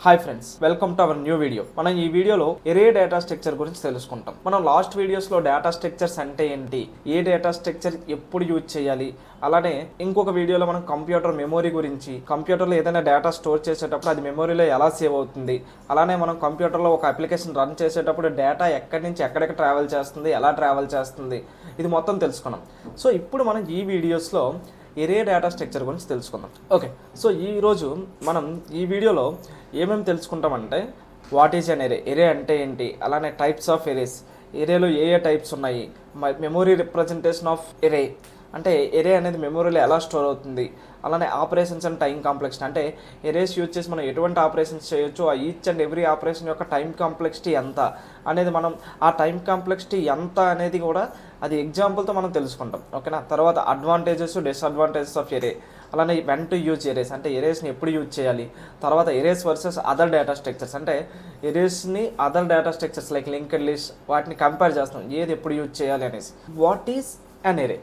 Hi friends, welcome to our new video. మనం ఈ వీడియోలో ఎరే డేటా స్ట్రక్చర్ గురించి తెలుసుకుంటాం. మనం లాస్ట్ వీడియోస్లో డేటా స్ట్రక్చర్స్ అంటే ఏంటి, ఏ డేటా స్ట్రక్చర్ ఎప్పుడు యూజ్ చేయాలి, అలానే ఇంకొక వీడియోలో మనం కంప్యూటర్ మెమొరీ గురించి, కంప్యూటర్లో ఏదైనా డేటా స్టోర్ చేసేటప్పుడు అది మెమొరీలో ఎలా సేవ్ అవుతుంది, అలానే మనం కంప్యూటర్లో ఒక అప్లికేషన్ రన్ చేసేటప్పుడు డేటా ఎక్కడి నుంచి ఎక్కడికి ట్రావెల్ చేస్తుంది, ఎలా ట్రావెల్ చేస్తుంది, ఇది మొత్తం తెలుసుకున్నాం. సో ఇప్పుడు మనం ఈ వీడియోస్లో ఎరే డేటా స్ట్రక్చర్ గురించి తెలుసుకుందాం. ఓకే, సో ఈరోజు మనం ఈ వీడియోలో ఏమేమి తెలుసుకుంటామంటే, వాట్ ఈజ్ అన్ ఎరే, ఎరే అంటే ఏంటి, అలానే టైప్స్ ఆఫ్ ఎరేస్, ఎరేలో ఏ టైప్స్ ఉన్నాయి, మెమొరీ రిప్రజెంటేషన్ ఆఫ్ ఎరే అంటే ఎరే అనేది మెమొరీలో ఎలా స్టోర్ అవుతుంది, అలానే ఆపరేషన్స్ అండ్ టైం కాంప్లెక్సిటీ అంటే ఎరేస్ యూజ్ చేసి మనం ఎటువంటి ఆపరేషన్స్ చేయొచ్చు, ఆ ఈచ్ అండ్ ఎవ్రీ ఆపరేషన్ యొక్క టైం కాంప్లెక్సిటీ ఎంత అనేది, మనం ఆ టైం కాంప్లెక్సిటీ ఎంత అనేది కూడా అది ఎగ్జాంపుల్తో మనం తెలుసుకుంటాం. ఓకేనా. తర్వాత అడ్వాంటేజెస్ డిసడ్వాంటేజెస్ ఆఫ్ ఎరే, అలానే వెన్ టు యూజ్ ఎరేస్ అంటే ఎరేస్ని ఎప్పుడు యూజ్ చేయాలి, తర్వాత arrays versus other data structures అంటే ఎరేస్ని other data structures like linked list వాటిని కంపేర్ చేస్తాం, ఏది ఎప్పుడు యూజ్ చేయాలి అనేసి. వాట్ ఈజ్ అన్ ఎరే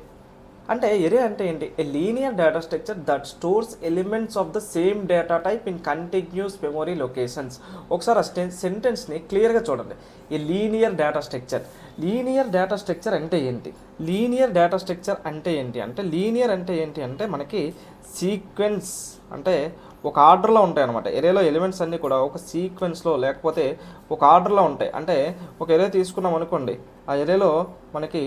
అంటే ఎరే అంటే ఏంటి, a linear data structure that stores elements of the same data type in continuous memory locations. ఒకసారి ఆ సెంటెన్స్ని క్లియర్గా చూడండి. A linear data structure, linear data structure అంటే ఏంటి, లీనియర్ డేటా స్ట్రక్చర్ అంటే ఏంటి అంటే, లీనియర్ అంటే ఏంటి అంటే మనకి సీక్వెన్స్ అంటే ఒక ఆర్డర్లో ఉంటాయి అనమాట. ఎరేలో ఎలిమెంట్స్ అన్నీ కూడా ఒక సీక్వెన్స్లో లేకపోతే ఒక ఆర్డర్లో ఉంటాయి. అంటే ఒక ఎరే తీసుకున్నాం అనుకోండి, ఆ ఎరేలో మనకి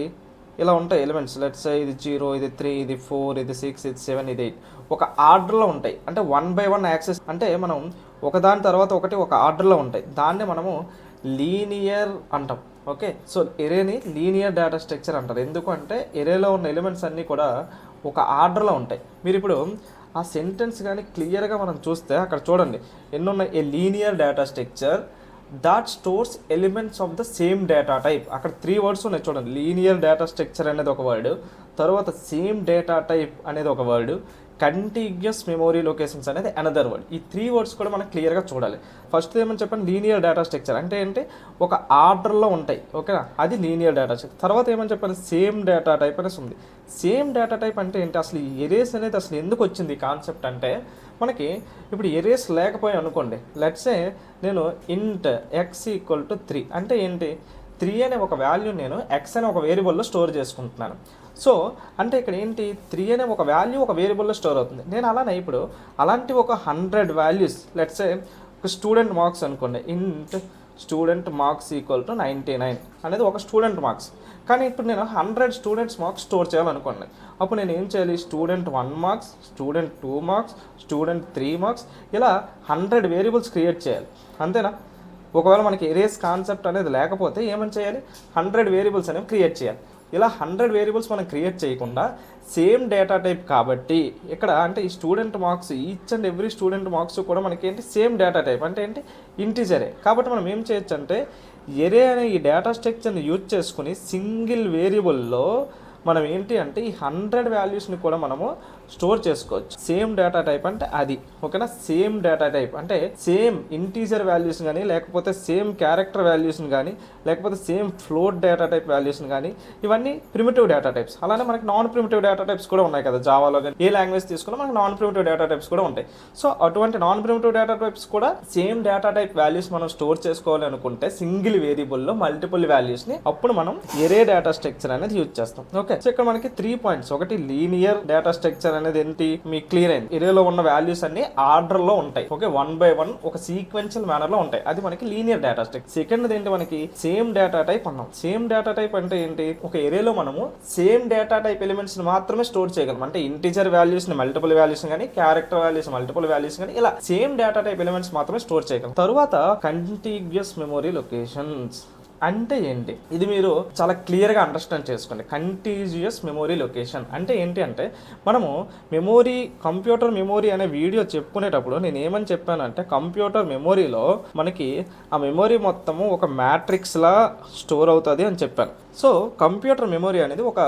ఇలా ఉంటాయి ఎలిమెంట్స్. లెట్స్ ఇది 0, ఇది 3, ఇది 4, ఇది 6, ఇది 7, ఇది 8 ఒక ఆర్డర్లో ఉంటాయి. అంటే 1 by 1 యాక్సెస్ అంటే మనం ఒకదాని తర్వాత ఒకటి ఒక ఆర్డర్లో ఉంటాయి. దాన్ని మనము లీనియర్ అంటాం. ఓకే, సో ఎరేని లీనియర్ డేటా స్ట్రక్చర్ అంటారు. ఎందుకంటే ఎరేలో ఉన్న ఎలిమెంట్స్ అన్నీ కూడా ఒక ఆర్డర్లో ఉంటాయి. మీరు ఇప్పుడు ఆ సెంటెన్స్ కానీ క్లియర్గా మనం చూస్తే అక్కడ చూడండి ఎన్ని ఉన్నాయి. A linear data structure that stores elements of the same data type. అక్కడ 3 వర్డ్స్ ఉన్నాయి చూడండి. లీనియర్ డేటా స్ట్రక్చర్ అనేది ఒక వర్డ్, తర్వాత సేమ్ డేటా టైప్ అనేది ఒక వర్డ్, కంటిన్యూస్ మెమొరీ లొకేషన్స్ అనేది అనదర్ వర్డ్. ఈ 3 వర్డ్స్ కూడా మనం క్లియర్గా చూడాలి. ఫస్ట్ ఏమని చెప్పండి, లీనియర్ డేటా స్ట్రక్చర్ అంటే ఏంటి, ఒక ఆర్డర్లో ఉంటాయి. ఓకేనా, అది లీనియర్ డేటా స్ట్రక్చర్. తర్వాత ఏమని చెప్పండి, సేమ్ డేటా టైప్ అనేసి ఉంది. సేమ్ డేటా టైప్ అంటే ఏంటి, అసలు ఈ ఎరేస్ అనేది అసలు ఎందుకు వచ్చింది కాన్సెప్ట్ అంటే, మనకి ఇప్పుడు ఎరేస్ లేకపోయాయి అనుకోండి. లెట్సే నేను ఇంట్ x ఈక్వల్ టు 3 అంటే ఏంటి, 3 అనే ఒక వాల్యూ నేను x అనే ఒక వేరియబుల్లో స్టోర్ చేసుకుంటున్నాను. సో అంటే ఇక్కడ ఏంటి, 3 అనే ఒక వాల్యూ ఒక వేరియబుల్లో స్టోర్ అవుతుంది. నేను అలానే ఇప్పుడు అలాంటి ఒక 100 వాల్యూస్, లెట్సే ఒక స్టూడెంట్ మార్క్స్ అనుకోండి, ఇంట్ స్టూడెంట్ మార్క్స్ ఈక్వల్ టు 99 అనేది ఒక స్టూడెంట్ మార్క్స్. కానీ ఇప్పుడు నేను 100 స్టూడెంట్స్ మార్క్స్ స్టోర్ చేయాలనుకోండి. అప్పుడు నేను ఏం చేయాలి, student 1 marks, student 2 marks, student 3 marks, ఇలా 100 వేరియబుల్స్ క్రియేట్ చేయాలి. అంతేనా. ఒకవేళ మనకి ఎరేస్ కాన్సెప్ట్ అనేది లేకపోతే ఏమని చేయాలి, 100 వేరియబుల్స్ అనేవి క్రియేట్ చేయాలి. ఇలా 100 వేరియబుల్స్ మనం క్రియేట్ చేయకుండా సేమ్ డేటా టైప్ కాబట్టి ఇక్కడ అంటే ఈ student marks, each and every student marks కూడా మనకి ఏంటి, సేమ్ డేటా టైప్ అంటే ఏంటి, ఇంటిజరే. కాబట్టి మనం ఏం చేయొచ్చు అంటే ఎరే అనే ఈ డేటా స్ట్రక్చర్ని యూజ్ చేసుకుని సింగిల్ వేరియబుల్లో మనం ఏంటి అంటే ఈ 100 వాల్యూస్ని కూడా మనము స్టోర్ చేసుకోవచ్చు. సేమ్ డేటా టైప్ అంటే అది. ఓకేనా, సేమ్ డేటా టైప్ అంటే సేమ్ ఇంటీజర్ వాల్యూస్ని కానీ, లేకపోతే సేమ్ క్యారెక్టర్ వాల్యూస్ని కానీ, లేకపోతే సేమ్ ఫ్లోట్ డేటా టైప్ వాల్యూస్ని కానీ, ఇవన్నీ ప్రిమిటివ్ డేటా టైప్స్. అలానే మనకి నాన్ ప్రిమిటివ్ డేటా టైప్స్ కూడా ఉన్నాయి కదా, జావాలో కానీ ఏ లాంగ్వేజ్ తీసుకున్నా మనకి నాన్ ప్రిమిటివ్ డేటా టైప్స్ కూడా ఉంటాయి. సో అటువంటి నాన్ ప్రిమిటివ్ డేటా టైప్స్ కూడా సేమ్ డేటా టైప్ వాల్యూస్ మనం స్టోర్ చేసుకోవాలి అనుకుంటే సింగిల్ వేరియబుల్లో మల్టిపుల్ వాల్యూస్ని, అప్పుడు మనం ఎరే డేటా స్ట్రక్చర్ అనేది యూజ్ చేస్తాం. ఓకే, సో ఇక్కడ మనకి 3 పాయింట్స్. ఒకటి, లీనియర్ డేటా స్ట్రక్చర్ అనేది ఏంటి మీకు క్లియర్ అయింది. ఎరేలో ఉన్న వాల్యూస్ అన్ని ఆర్డర్ లో ఉంటాయి. ఓకే, 1 by 1 ఒక సీక్వెన్షియల్ మేనర్ లో ఉంటాయి. అది మనకి లీనియర్ డేటా స్ట్రక్చర్. సెకండ్ ఏంటి, మనకి సేమ్ డేటా టైప్ అన్నాం. సేమ్ డేటా టైప్ అంటే ఏంటి, ఒక ఎరేలో మనము సేమ్ డేటా టైప్ ఎలిమెంట్స్ మాత్రమే స్టోర్ చేయగలం. అంటే ఇంటిజర్ వాల్యూస్ ని మల్టిపుల్ వాల్యూస్ కానీ, క్యారెక్టర్ వాల్యూస్ మల్టిపుల్ వాల్యూస్ కానీ, ఇలా సేమ్ డేటా టైప్ ఎలిమెంట్స్ మాత్రమే స్టోర్ చేయగలం. తర్వాత కంటిన్యూస్ మెమొరీ లొకేషన్స్ అంటే ఏంటి, ఇది మీరు చాలా క్లియర్గా అండర్స్టాండ్ చేసుకోండి. కంటిన్యూస్ మెమొరీ లొకేషన్ అంటే ఏంటి అంటే, మనము మెమొరీ, కంప్యూటర్ మెమొరీ అనే వీడియో చెప్పుకునేటప్పుడు నేను ఏమని చెప్పానంటే, కంప్యూటర్ మెమొరీలో మనకి ఆ మెమొరీ మొత్తము ఒక మ్యాట్రిక్స్లా స్టోర్ అవుతుంది అని చెప్పాను. సో కంప్యూటర్ మెమొరీ అనేది ఒక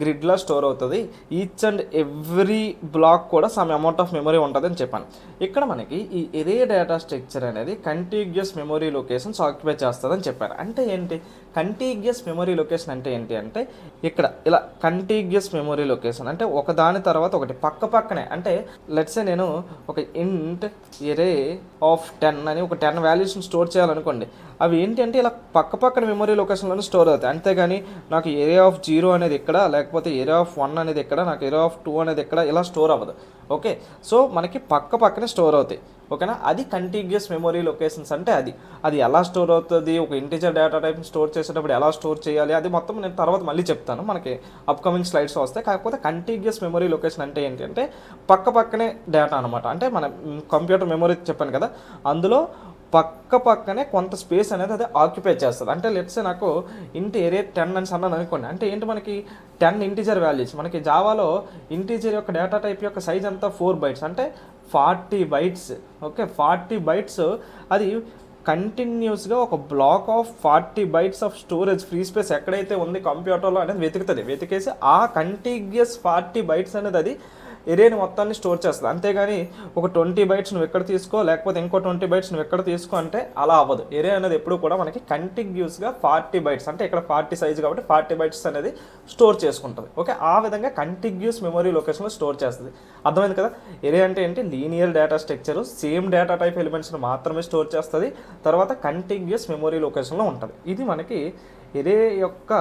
గ్రిడ్లా స్టోర్ అవుతుంది. ఈచ్ అండ్ ఎవ్రీ బ్లాక్ కూడా సమ్ అమౌంట్ ఆఫ్ మెమొరీ ఉంటుంది అని చెప్పాను. ఇక్కడ మనకి ఈ ఎరే డేటా స్ట్రక్చర్ అనేది కంటిన్యూస్ మెమొరీ లొకేషన్స్ ఆక్యుపై చేస్తుంది అని చెప్పాను. అంటే ఏంటి? కంటిగ్యూస్ మెమరీ లొకేషన్ అంటే ఏంటి అంటే ఇక్కడ ఇలా కంటిగ్యూస్ మెమరీ లొకేషన్ అంటే ఒకదాని తర్వాత ఒకటి పక్క పక్కనే. అంటే లెట్సే నేను ఒక ఇంట్ ఎరే ఆఫ్ 10 అని ఒక 10 వాల్యూస్ని స్టోర్ చేయాలనుకోండి. అవి ఏంటి అంటే ఇలా పక్క పక్కన మెమరీ లొకేషన్లోనే స్టోర్ అవుతాయి. అంతేగాని నాకు ఏరే ఆఫ్ 0 అనేది ఇక్కడ, లేకపోతే ఏరే ఆఫ్ 1 అనేది ఇక్కడ, నాకు ఏరే ఆఫ్ 2 అనేది ఇక్కడ ఇలా స్టోర్ అవ్వదు. ఓకే, సో మనకి పక్క పక్కనే స్టోర్ అవుతాయి. ఓకేనా, అది కంటిగ్యూస్ మెమరీ లొకేషన్స్ అంటే అది ఎలా స్టోర్ అవుతుంది, ఒక ఇంటిజర్ డేటా టైప్ని స్టోర్ చేసేటప్పుడు ఎలా స్టోర్ చేయాలి, అది మొత్తం నేను తర్వాత మళ్ళీ చెప్తాను, మనకి అప్కమింగ్ స్లైడ్స్ వస్తాయి. కాకపోతే కంటిగ్యూస్ మెమరీ లొకేషన్ అంటే ఏంటి అంటే పక్క పక్కనే డేటా అనమాట. అంటే మన కంప్యూటర్ మెమరీ చెప్పాను కదా, అందులో పక్క పక్కనే కొంత స్పేస్ అనేది అది ఆక్యుపై చేస్తుంది. అంటే లెట్స్ నాకు ఇంటి ఏరే 10 అని అన్నాను అనుకోండి. అంటే ఏంటి, మనకి 10 ఇంటీజర్ వాల్యూస్. మనకి జావాలో ఇంటీజర్ యొక్క డేటా టైప్ యొక్క సైజ్ అంతా 4 బైట్స్, అంటే 40 బైట్స్. ఓకే, 40 బైట్స్ అది కంటిన్యూస్గా ఒక block of 40 bytes of storage free space ఎక్కడైతే ఉంది కంప్యూటర్లో అనేది వెతికేసి ఆ కంటిగ్యూస్ 40 బైట్స్ అనేది అది ఎరేని మొత్తాన్ని స్టోర్ చేస్తుంది. అంతేగాని ఒక 20 బైట్స్ నువ్వు ఎక్కడ తీసుకో, లేకపోతే ఇంకో 20 బైట్స్ నువ్వు ఎక్కడ తీసుకో అంటే అలా అవ్వదు. ఎరే అనేది ఎప్పుడు కూడా మనకి కంటిగ్యూస్గా 40 బైట్స్, అంటే ఇక్కడ 40 సైజ్ కాబట్టి 40 బైట్స్ అనేది స్టోర్ చేసుకుంటుంది. ఓకే, ఆ విధంగా కంటిగ్యూస్ మెమరీ లొకేషన్లో స్టోర్ చేస్తుంది. అర్థమైంది కదా. ఎరే అంటే ఏంటి, linear data structure, same data type ఎలిమెంట్స్ని మాత్రమే స్టోర్ చేస్తుంది. తర్వాత కంటిగ్యూస్ మెమరీ లొకేషన్లో ఉంటుంది. ఇది మనకి ఎరే యొక్క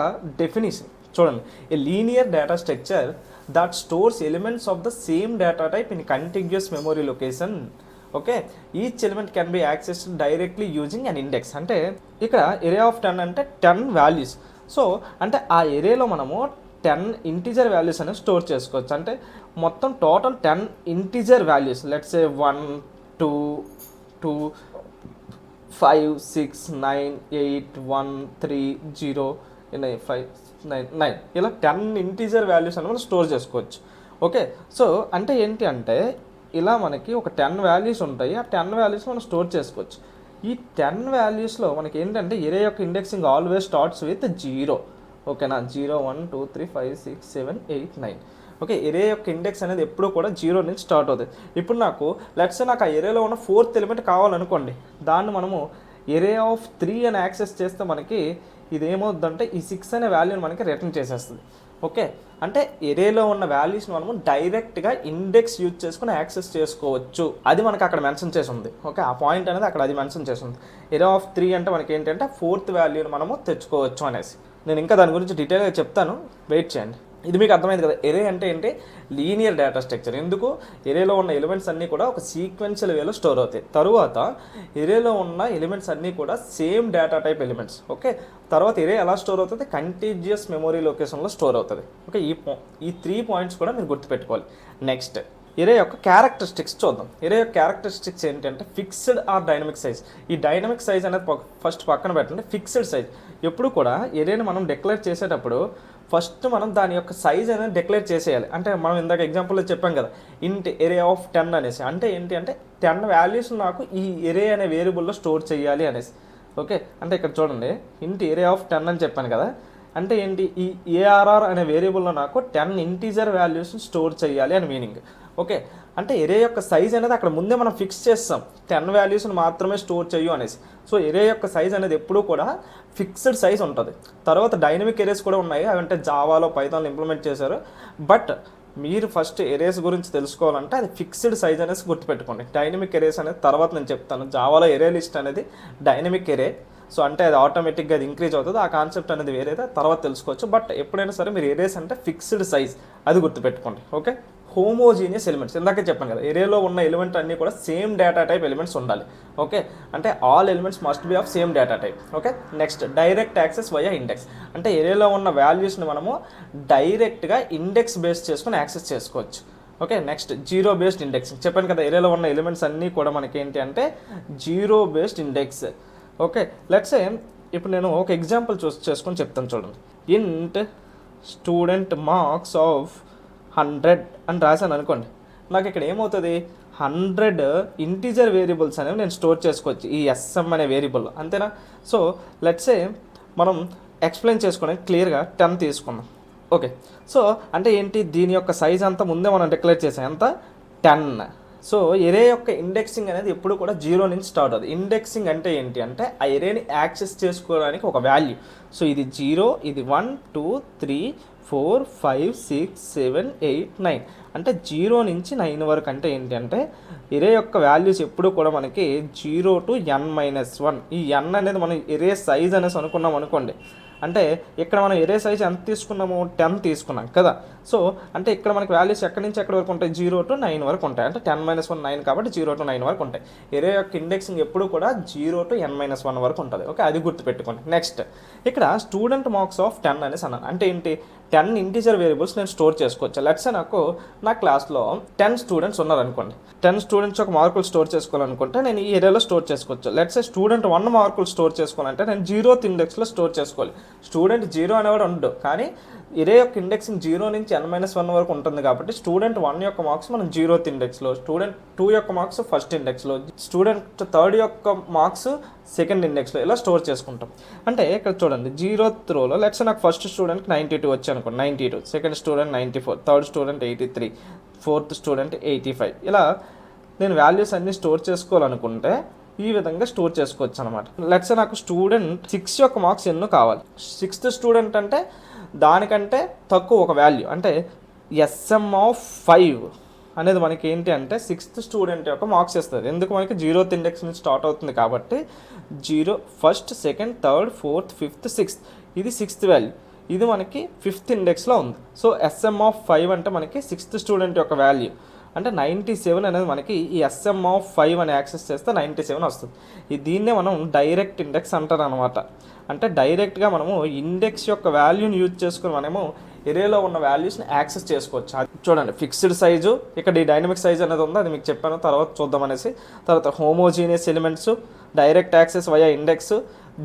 డెఫినేషన్. చూడండి, a linear data structure that stores elements of the same data type in contiguous memory location. Okay, each element can be accessed directly using an index. అంటే ఇక్కడ ఎరే ఆఫ్ 10 అంటే 10 వాల్యూస్. సో అంటే ఆ ఎరేలో మనము 10 ఇంటీజర్ వాల్యూస్ అనేవి store చేసుకోవచ్చు. అంటే మొత్తం total 10 integer values. Let's say 1 2 2 5 6 9 8 1 3 0 5 9 ఇలా 10 ఇంటీజర్ వాల్యూస్ అని మనం స్టోర్ చేసుకోవచ్చు. ఓకే, సో అంటే ఏంటి అంటే ఇలా మనకి ఒక 10 వాల్యూస్ ఉంటాయి. ఆ 10 వాల్యూస్ మనం స్టోర్ చేసుకోవచ్చు. ఈ 10 వాల్యూస్లో మనకి ఏంటంటే ఎరే యొక్క ఇండెక్సింగ్ ఆల్వేస్ స్టార్ట్స్ విత్ 0. ఓకేనా, 0 1 2 3 5 6 7 8 9. ఓకే, ఎరే యొక్క ఇండెక్స్ అనేది ఎప్పుడు కూడా 0 నుంచి స్టార్ట్ అవుతుంది. ఇప్పుడు నాకు ఆ ఎరేలో ఉన్న 4th ఎలిమెంట్ కావాలనుకోండి, దాన్ని మనము ఎరే ఆఫ్ 3 అని యాక్సెస్ చేస్తే మనకి ఇదేమవుతుందంటే ఈ 6 అనే వాల్యూని మనకి రిటర్న్ చేసేస్తుంది. ఓకే, అంటే ఎరేలో ఉన్న వాల్యూస్ని మనము డైరెక్ట్గా ఇండెక్స్ యూజ్ చేసుకుని యాక్సెస్ చేసుకోవచ్చు. అది మనకి అక్కడ మెన్షన్ చేసి ఉంది. ఓకే, ఆ పాయింట్ అనేది అక్కడ అది మెన్షన్ చేసి ఉంది. ఎరే ఆఫ్ 3 అంటే మనకి ఏంటంటే 4th వాల్యూని మనము తెచ్చుకోవచ్చు అనేసి. నేను ఇంకా దాని గురించి డీటెయిల్గా చెప్తాను, వెయిట్ చేయండి. ఇది మీకు అర్థమైంది కదా. ఎరే అంటే ఏంటి, లీనియర్ డేటా స్ట్రక్చర్. ఎందుకు, ఎరేలో ఉన్న ఎలిమెంట్స్ అన్నీ కూడా ఒక సీక్వెన్షియల్ వేలో స్టోర్ అవుతాయి. తరువాత ఎరేలో ఉన్న ఎలిమెంట్స్ అన్నీ కూడా same data type elements. Okay, తర్వాత ఎరే ఎలా స్టోర్ అవుతుంది, కంటిగ్యూస్ మెమరీ లొకేషన్లో స్టోర్ అవుతుంది. ఓకే, ఈ 3 పాయింట్స్ కూడా మీరు గుర్తుపెట్టుకోవాలి. నెక్స్ట్ ఎరే యొక్క క్యారెక్టరిస్టిక్స్ చూద్దాం. ఎరే యొక్క క్యారెక్టరిస్టిక్స్ ఏంటంటే ఫిక్స్డ్ ఆర్ డైనమిక్ సైజ్. ఈ డైనమిక్ సైజ్ అనేది ఫస్ట్ పక్కన పెట్టండి. ఫిక్స్డ్ సైజ్ ఎప్పుడు కూడా ఎరేని మనం డిక్లేర్ చేసేటప్పుడు ఫస్ట్ మనం దాని యొక్క సైజ్ అనేది డిక్లేర్ చేసేయాలి. అంటే మనం ఇందాక ఎగ్జాంపుల్లో చెప్పాం కదా, ఇంట్ ఎరే ఆఫ్ 10 అనేసి. అంటే ఏంటి అంటే 10 వాల్యూస్ నాకు ఈ ఎరే అనే వేరియబుల్లో స్టోర్ చేయాలి అనేసి. ఓకే, అంటే ఇక్కడ చూడండి, ఇంట్ ఎరే ఆఫ్ 10 అని చెప్పాను కదా. అంటే ఏంటి, ఈ ఏఆర్ఆర్ అనే వేరియబుల్లో నాకు 10 ఇంటీజర్ వాల్యూస్ని స్టోర్ చేయాలి అని మీనింగ్. ఓకే, అంటే ఎరే యొక్క సైజ్ అనేది అక్కడ ముందే మనం ఫిక్స్ చేస్తాం, 10 వాల్యూస్ని మాత్రమే స్టోర్ చేయు అనేసి. సో ఎరే యొక్క సైజ్ అనేది ఎప్పుడూ కూడా ఫిక్స్డ్ సైజ్ ఉంటుంది. తర్వాత డైనమిక్ ఎరేస్ కూడా ఉన్నాయి, అవంటే జావాలో పైథాన్లో ఇంప్లిమెంట్ చేశారు. బట్ మీరు ఫస్ట్ ఎరేస్ గురించి తెలుసుకోవాలంటే అది ఫిక్స్డ్ సైజ్ అనేసి గుర్తుపెట్టుకోండి. డైనమిక్ ఎరేస్ అనేది తర్వాత నేను చెప్తాను. జావాలో ఎరే లిస్ట్ అనేది డైనమిక్ ఎరే. సో అంటే అది ఆటోమేటిక్గా అది ఇంక్రీజ్ అవుతుంది. ఆ కాన్సెప్ట్ అనేది వేరేదే, తర్వాత తెలుసుకోవచ్చు. బట్ ఎప్పుడైనా సరే మీరు ఎరేస్ అంటే ఫిక్స్డ్ సైజ్, అది గుర్తుపెట్టుకోండి. Okay, homogeneous elements. ఇందాకే చెప్పాను కదా, ఎరేలో ఉన్న ఎలిమెంట్ అన్నీ కూడా సేమ్ డేటా టైప్ ఎలిమెంట్స్ ఉండాలి. ఓకే, అంటే all elements must be of same data type. Okay, next direct access via index. అంటే ఎరేలో ఉన్న వాల్యూస్ని మనము డైరెక్ట్గా ఇండెక్స్ బేస్ చేసుకుని యాక్సెస్ చేసుకోవచ్చు. Okay, next zero based indexing. చెప్పాను కదా, ఎరేలో ఉన్న ఎలిమెంట్స్ అన్నీ కూడా మనకి ఏంటి అంటే zero based index. Okay, let's say ఇప్పుడు నేను ఒక ఎగ్జాంపుల్ చేసుకొని చెప్తాను చూడండి. ఇంట్ స్టూడెంట్ మార్క్స్ ఆఫ్ 100 అని రాశాను అనుకోండి. నాకు ఇక్కడ ఏమవుతుంది, 100 ఇంటీజర్ వేరియబుల్స్ అనేవి నేను స్టోర్ చేసుకోవచ్చు ఈ ఎస్ఎం అనే వేరియబుల్లో, అంతేనా. సో లెట్స్ సే మనం ఎక్స్ప్లెయిన్ చేసుకోవడానికి క్లియర్గా 10 తీసుకున్నాం. ఓకే, సో అంటే ఏంటి, దీని యొక్క సైజ్ అంతా ముందే మనం డిక్లేర్ చేసాం, ఎంత 10. సో ఎరే యొక్క ఇండెక్సింగ్ అనేది ఎప్పుడు కూడా జీరో నుంచి స్టార్ట్ అవుతుంది. ఇండెక్సింగ్ అంటే ఏంటి అంటే ఆ ఎరేని యాక్సెస్ చేసుకోవడానికి ఒక వాల్యూ. సో ఇది 0, ఇది 1, 2, 3, 4, 5, 6, 7, 8, 9 అంటే 0 నుంచి 9 వరకు. అంటే ఏంటి అంటే ఎరే యొక్క వాల్యూస్ ఎప్పుడు కూడా మనకి 0 to n-1. ఈ n అనేది మనం ఎరే సైజ్ అనేసి అనుకున్నాం అనుకోండి. అంటే ఇక్కడ మనం ఎరే సైజ్ ఎంత తీసుకున్నాము, 10 తీసుకున్నాం కదా. సో అంటే ఇక్కడ మనకి వాల్యూస్ ఎక్కడి నుంచి ఎక్కడి వరకు ఉంటాయి, 0 to 9 వరకు ఉంటాయి. అంటే 10-1 9 కాబట్టి 0 to 9 వరకు ఉంటాయి. ఎరే యొక్క ఇండెక్సింగ్ ఎప్పుడు కూడా 0 to n-1 వరకు ఉంటుంది. ఓకే, అది గుర్తుపెట్టుకోండి. నెక్స్ట్ ఇక్కడ స్టూడెంట్ మార్క్స్ ఆఫ్ 10 అనేసి అన్నాను. అంటే ఏంటి, 10 ఇంటీజర్ వేరియబుల్స్ నేను స్టోర్ చేసుకోవచ్చు. లెట్స్ నా క్లాస్లో 10 స్టూడెంట్స్ ఉన్నారనుకోండి. 10 స్టూడెంట్స్ యొక్క మార్కులు స్టోర్ చేసుకోవాలనుకుంటే నేను ఈ ఏరియాలో స్టోర్ చేసుకోవచ్చు. లెట్స్ స్టూడెంట్ 1 మార్కులు స్టోర్ చేసుకోవాలంటే నేను 0th ఇండెక్స్లో స్టోర్ చేసుకోవాలి. స్టూడెంట్ 0 అనేవాడు ఉండడు, కానీ ఇరే యొక్క ఇండెక్సింగ్ 0 నుంచి n-1 వరకు ఉంటుంది కాబట్టి స్టూడెంట్ 1 యొక్క మార్క్స్ మనం 0th ఇండెక్స్లో, స్టూడెంట్ 2 యొక్క మార్క్స్ ఫస్ట్ ఇండెక్స్లో, స్టూడెంట్ 3rd యొక్క మార్క్స్ సెకండ్ ఇండెక్స్లో ఇలా స్టోర్ చేసుకుంటాం. అంటే ఇక్కడ చూడండి 0th రోలో లెట్స్ నాకు ఫస్ట్ స్టూడెంట్కి 92 వచ్చి అనుకోండి, 92, second student 94, third student 83, fourth student 85. ఇలా నేను వాల్యూస్ అన్నీ స్టోర్ చేసుకోవాలనుకుంటే ఈ విధంగా స్టోర్ చేసుకోవచ్చు అనమాట. లెట్స్ నాకు స్టూడెంట్ 6 యొక్క మార్క్స్ ఎన్నో కావాలి. 6th స్టూడెంట్ అంటే దానికంటే తక్కువ ఒక వాల్యూ, అంటే SM(5) అనేది మనకి ఏంటి అంటే 6th స్టూడెంట్ యొక్క మార్క్స్ ఇస్తుంది. ఎందుకు మనకి 0th ఇండెక్స్ నుంచి స్టార్ట్ అవుతుంది కాబట్టి 0, 1st, 2nd, 3rd, 4th, 5th, 6th ఇది 6th వాల్యూ. ఇది మనకి 5th ఇండెక్స్లో ఉంది. సో SM(5) అంటే మనకి 6th స్టూడెంట్ యొక్క వాల్యూ. అంటే 97 అనేది మనకి ఈ SM(5) అని యాక్సెస్ చేస్తే 97 వస్తుంది. దీన్నే మనం డైరెక్ట్ ఇండెక్స్ అంటారు అనమాట. అంటే డైరెక్ట్గా మనము ఇండెక్స్ యొక్క వాల్యూని యూజ్ చేసుకుని మనము ఎరేలో ఉన్న వాల్యూస్ని యాక్సెస్ చేసుకోవచ్చు. చూడండి, ఫిక్స్డ్ సైజు, ఇక్కడ ఈ డైనమిక్ సైజ్ అనేది ఉంది, అది మీకు చెప్పాను, తర్వాత చూద్దాం అనేసి. తర్వాత homogeneous elements, direct access via index,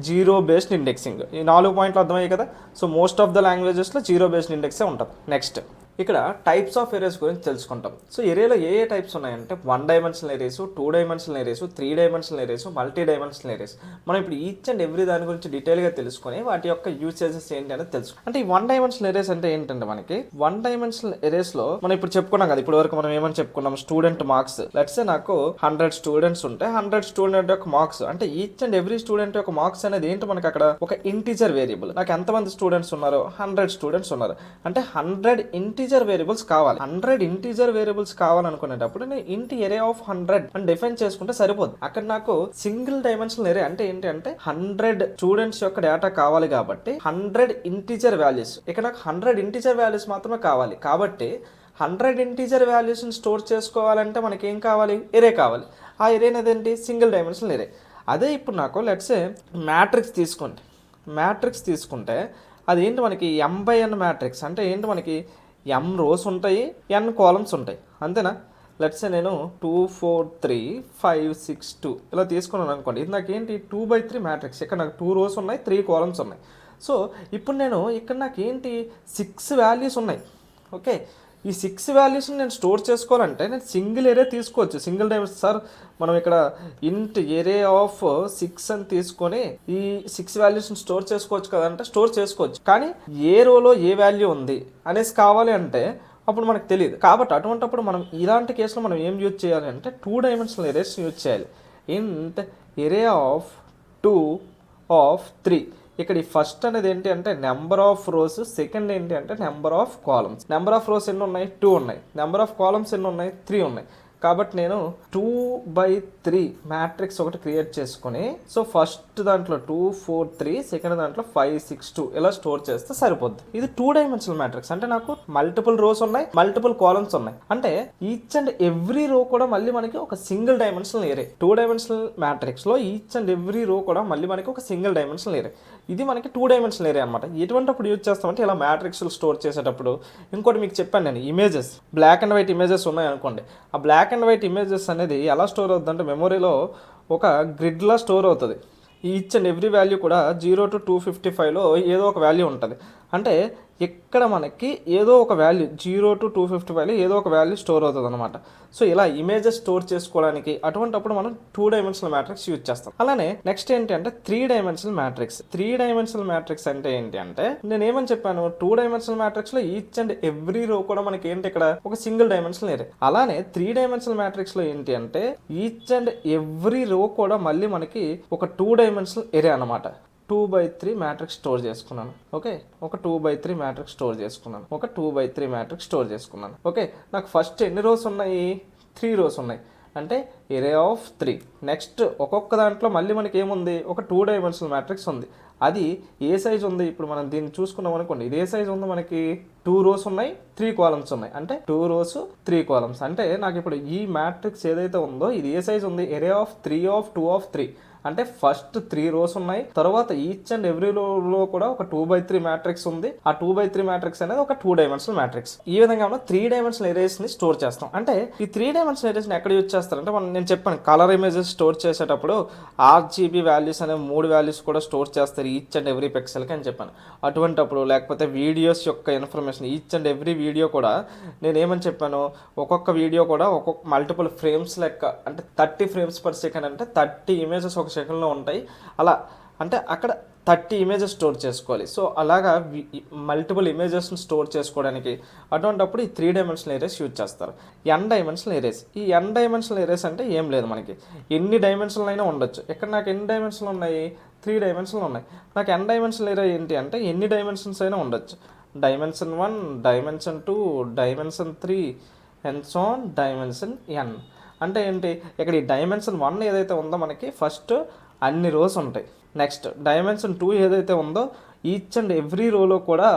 zero based indexing. ఈ 4 పాయింట్లు అర్థమయ్యాయి కదా. సో మోస్ట్ ఆఫ్ ద లాంగ్వేజెస్లో జీరో బేస్డ్ ఇండెక్సే ఉంటుంది. నెక్స్ట్ ఇక్కడ టైప్స్ ఆఫ్ ఎరేస్ గురించి తెలుసుకుంటాం. సో ఎరేలో ఏ టైప్స్ ఉన్నాయంటే 1 dimensional erase, 2 dimensional erase, 3 dimensional erase, multi dimensional erase. మనం ఇప్పుడు ఈచ్ అండ్ ఎవ్రీ దాని గురించి డీటెయిల్గా తెలుసుకొని వాటి యొక్క యూసేజెస్ ఏంటి అనేది తెలుసు. అంటే ఈ 1 డైమెన్షనల్ ఎరేస్ అంటే ఏంటంటే మనకి 1 డైమెన్షనల్ ఎరేస్లో మనం ఇప్పుడు చెప్పుకున్నాం కదా, ఇప్పుడు వరకు మనం ఏమని చెప్పుకున్నాం, స్టూడెంట్ మార్క్స్. లెట్స్ నాకు 100 స్టూడెంట్స్ ఉంటే 100 స్టూడెంట్ యొక్క మార్క్స్, అంటే ఈచ్ అండ్ ఎవ్రీ స్టూడెంట్ యొక్క మార్క్స్ అనేది ఏంటి మనకి అక్కడ ఒక ఇంటీజర్ వేరియబుల్. నాకు ఎంతమంది స్టూడెంట్స్ ఉన్నారు, 100 స్టూడెంట్స్ ఉన్నారు. అంటే 100 ఇంటీజర్ వేరియబుల్స్ కావాలి. 100 ఇంటీజర్ వేరియబుల్స్ కావాలనుకునేటప్పుడు నేను ఇంటి ఎరే ఆఫ్ 100 అని డిఫైన్ చేసుకుంటే సరిపోదు. అక్కడ నాకు సింగిల్ డైమెన్షనల్ ఎరే అంటే ఏంటి అంటే 100 స్టూడెంట్స్ యొక్క డేటా కావాలి కాబట్టి 100 ఇంటీజర్ వాల్యూస్. ఇక్కడ నాకు 100 ఇంటీజర్ వాల్యూస్ మాత్రమే కావాలి కాబట్టి 100 ఇంటీజర్ వాల్యూస్ని స్టోర్ చేసుకోవాలంటే మనకి ఏం కావాలి, ఎరే కావాలి. ఆ ఎరే అనేది సింగిల్ డైమెన్షనల్ ఎరే. అదే ఇప్పుడు నాకు లెట్స్ మ్యాట్రిక్స్ తీసుకోండి. మ్యాట్రిక్స్ తీసుకుంటే అదేంటి మనకి M/N మ్యాట్రిక్స్. అంటే ఏంటి మనకి m రోస్ ఉంటాయి, n కాలమ్స్ ఉంటాయి, అంతేనా. లెట్స్ నేను 2, 4, 3, 5, 6, 2 ఇలా తీసుకున్నాను అనుకోండి. ఇది నాకేంటి 2/3 మ్యాట్రిక్స్. ఇక్కడ నాకు 2 రోస్ ఉన్నాయి, 3 కాలమ్స్ ఉన్నాయి. సో ఇప్పుడు నేను ఇక్కడ నాకు ఏంటి 6 వాల్యూస్ ఉన్నాయి. ఓకే, ఈ 6 వాల్యూస్ని నేను స్టోర్ చేసుకోవాలంటే నేను సింగిల్ ఎరే తీసుకోవచ్చు. సింగిల్ డైమెన్షన్ సార్ మనం ఇక్కడ ఇంట్ ఎరే ఆఫ్ 6 అని తీసుకొని ఈ 6 వాల్యూస్ని స్టోర్ చేసుకోవచ్చు కదంటే స్టోర్ చేసుకోవచ్చు. కానీ ఏ రోలో ఏ వాల్యూ ఉంది అనేసి కావాలి అంటే అప్పుడు మనకు తెలియదు. కాబట్టి అటువంటిప్పుడు మనం ఇలాంటి కేసులో మనం ఏం యూజ్ చేయాలి అంటే 2 డైమెన్షనల్ ఎరేస్ యూజ్ చేయాలి. ఇంట్ ఎరే ఆఫ్ 2 ఆఫ్ 3. ఇక్కడ ఈ ఫస్ట్ అనేది ఏంటి అంటే నెంబర్ ఆఫ్ రోస్, సెకండ్ ఏంటి అంటే number of columns. Number of rose ఎన్ని ఉన్నాయి, 2 ఉన్నాయి. నెంబర్ ఆఫ్ కాలమ్స్ ఎన్ని ఉన్నాయి, 3 ఉన్నాయి. కాబట్టి నేను 2/3 మ్యాట్రిక్స్ ఒకటి క్రియేట్ చేసుకుని, సో ఫస్ట్ దాంట్లో 2, 4, 3, సెకండ్ దాంట్లో 5, 6, 2 ఇలా స్టోర్ చేస్తే సరిపోద్ది. ఇది 2 డైమెన్షనల్ మ్యాట్రిక్స్. అంటే నాకు మల్టిపుల్ రోస్ ఉన్నాయి, మల్టిపుల్ కాలమ్స్ ఉన్నాయి. అంటే ఈచ్ అండ్ ఎవ్రీ రో కూడా మళ్ళీ మనకి ఒక సింగిల్ డైమెన్షనల్ ఏరే. 2 డైమెన్షనల్ మ్యాట్రిక్స్ లో ఈచ్ అండ్ ఎవ్రీ రో కూడా మళ్ళీ మనకి ఒక సింగిల్ డైమెన్షనల్ ఏరే. ఇది మనకి 2 డైమెన్షనల్ ఏరియా అనమాట. ఎటువంటి అప్పుడు యూజ్ చేస్తామంటే ఇలా మ్యాట్రిక్స్లు స్టోర్ చేసేటప్పుడు. ఇంకోటి మీకు చెప్పాను నేను, images, black and white images ఉన్నాయి అనుకోండి. ఆ బ్లాక్ అండ్ వైట్ ఇమేజెస్ అనేది ఎలా స్టోర్ అవుతుంది అంటే మెమొరీలో ఒక గ్రిడ్లా స్టోర్ అవుతుంది. ఈచ్ అండ్ ఎవ్రీ వాల్యూ కూడా 0 to 255లో ఏదో ఒక వాల్యూ ఉంటుంది. అంటే ఇక్కడ మనకి ఏదో ఒక వాల్యూ 0 to 250 వాల్యూ ఏదో ఒక వాల్యూ స్టోర్ అవుతుంది అనమాట. సో ఇలా ఇమేజెస్ స్టోర్ చేసుకోవడానికి అటువంటిప్పుడు మనం 2 డైమెన్షనల్ మ్యాట్రిక్స్ యూజ్ చేస్తాం. అలానే నెక్స్ట్ ఏంటి అంటే 3 డైమెన్షనల్ మ్యాట్రిక్స్. 3 డైమెన్షనల్ మ్యాట్రిక్స్ అంటే ఏంటి అంటే నేను ఏమని చెప్పాను, 2 డైమెన్షనల్ మ్యాట్రిక్స్ లో ఈచ్ అండ్ ఎవ్రీ రో కూడా మనకి ఏంటి ఇక్కడ ఒక సింగిల్ డైమెన్షనల్ ఏరే. అలానే 3 డైమెన్షనల్ మ్యాట్రిక్స్ లో ఏంటి అంటే ఈచ్ అండ్ ఎవ్రీ రో కూడా మళ్ళీ మనకి ఒక 2 డైమెన్షనల్ ఏరే అనమాట. 2/3 మ్యాట్రిక్స్ స్టోర్ చేసుకున్నాను. ఓకే, ఒక 2/3 మ్యాట్రిక్స్ స్టోర్ చేసుకున్నాను. ఒక 2/3 మ్యాట్రిక్స్ స్టోర్ చేసుకున్నాను. ఓకే, నాకు ఫస్ట్ ఎన్ని రోస్ ఉన్నాయి? 3 రోస్ ఉన్నాయి. అంటే ఎరే ఆఫ్ 3. నెక్స్ట్ ఒక్కొక్క దాంట్లో మళ్ళీ మనకి ఏముంది? ఒక 2 డైమెన్షనల్ మ్యాట్రిక్స్ ఉంది. అది ఏ సైజ్ ఉంది? ఇప్పుడు మనం దీన్ని చూసుకున్నాం అనుకోండి, ఇది ఏ సైజ్ ఉంది? మనకి 2 రోస్ ఉన్నాయి, 3 కాలమ్స్ ఉన్నాయి. అంటే 2 రోస్ 3 కాలమ్స్. అంటే నాకు ఇప్పుడు ఈ మ్యాట్రిక్స్ ఏదైతే ఉందో ఇది ఏ సైజ్ ఉంది? ఎరే ఆఫ్ 3 ఆఫ్ 2 ఆఫ్ 3. అంటే ఫస్ట్ 3 రోస్ ఉన్నాయి, తర్వాత ఈచ్ అండ్ ఎవ్రీ రోలో కూడా ఒక 2/3 మ్యాట్రిక్స్ ఉంది. ఆ 2/3 మ్యాట్రిక్స్ అనేది ఒక 2 డైమెన్షనల్ మ్యాట్రిక్స్. ఈ విధంగా మనం 3 డైమెన్షనల్ ఎరేస్ ని స్టోర్ చేస్తాం. అంటే ఈ 3 డైమెన్షనల్ ఎరేస్ ని ఎక్కడ యూజ్ చేస్తారంటే నేను చెప్పాను, కలర్ ఇమేజెస్ స్టోర్ చేసేటప్పుడు RGB వాల్యూస్ అనే 3 వాల్యూస్ కూడా స్టోర్ చేస్తారు ఈచ్ అండ్ ఎవ్రీ పిక్సెల్కి అని చెప్పాను. అటువంటిప్పుడు లేకపోతే వీడియోస్ యొక్క information each and every video కూడా నేను ఏమని చెప్పాను, ఒక్కొక్క వీడియో కూడా ఒక్కొక్క మల్టిపుల్ ఫ్రేమ్స్ లెక్క, అంటే 30 ఫ్రేమ్స్ పర్ సెకండ్ అంటే 30 ఇమేజెస్ ఒక సెకండ్లో ఉంటాయి. అలా అంటే అక్కడ 30 ఇమేజెస్ స్టోర్ చేసుకోవాలి. సో అలాగా మల్టిపుల్ ఇమేజెస్ని స్టోర్ చేసుకోవడానికి అటువంటిప్పుడు ఈ 3 డైమెన్షనల్ ఎరేస్ యూజ్ చేస్తారు. n dimensional erase. ఈ n డైమెన్షనల్ ఎరేస్ అంటే ఏం లేదు, మనకి ఎన్ని డైమెన్షన్లు అయినా ఉండొచ్చు. ఇక్కడ నాకు ఎన్ని డైమెన్షన్లు ఉన్నాయి? 3 డైమెన్షన్లు ఉన్నాయి. నాకు n డైమెన్షనల్ ఎరే ఏంటి అంటే ఎన్ని డైమెన్షన్స్ అయినా ఉండొచ్చు. Dimension 1, dimension 2, dimension 3 and so on dimension n. అంటే ఏంటి, ఇక్కడ ఈ డైమెన్షన్ 1 ఏదైతే ఉందో మనకి ఫస్ట్ అన్ని రోస్ ఉంటాయి. నెక్స్ట్ డైమెన్షన్ 2 ఏదైతే ఉందో ఈచ్ అండ్ ఎవ్రీ రోలో కూడా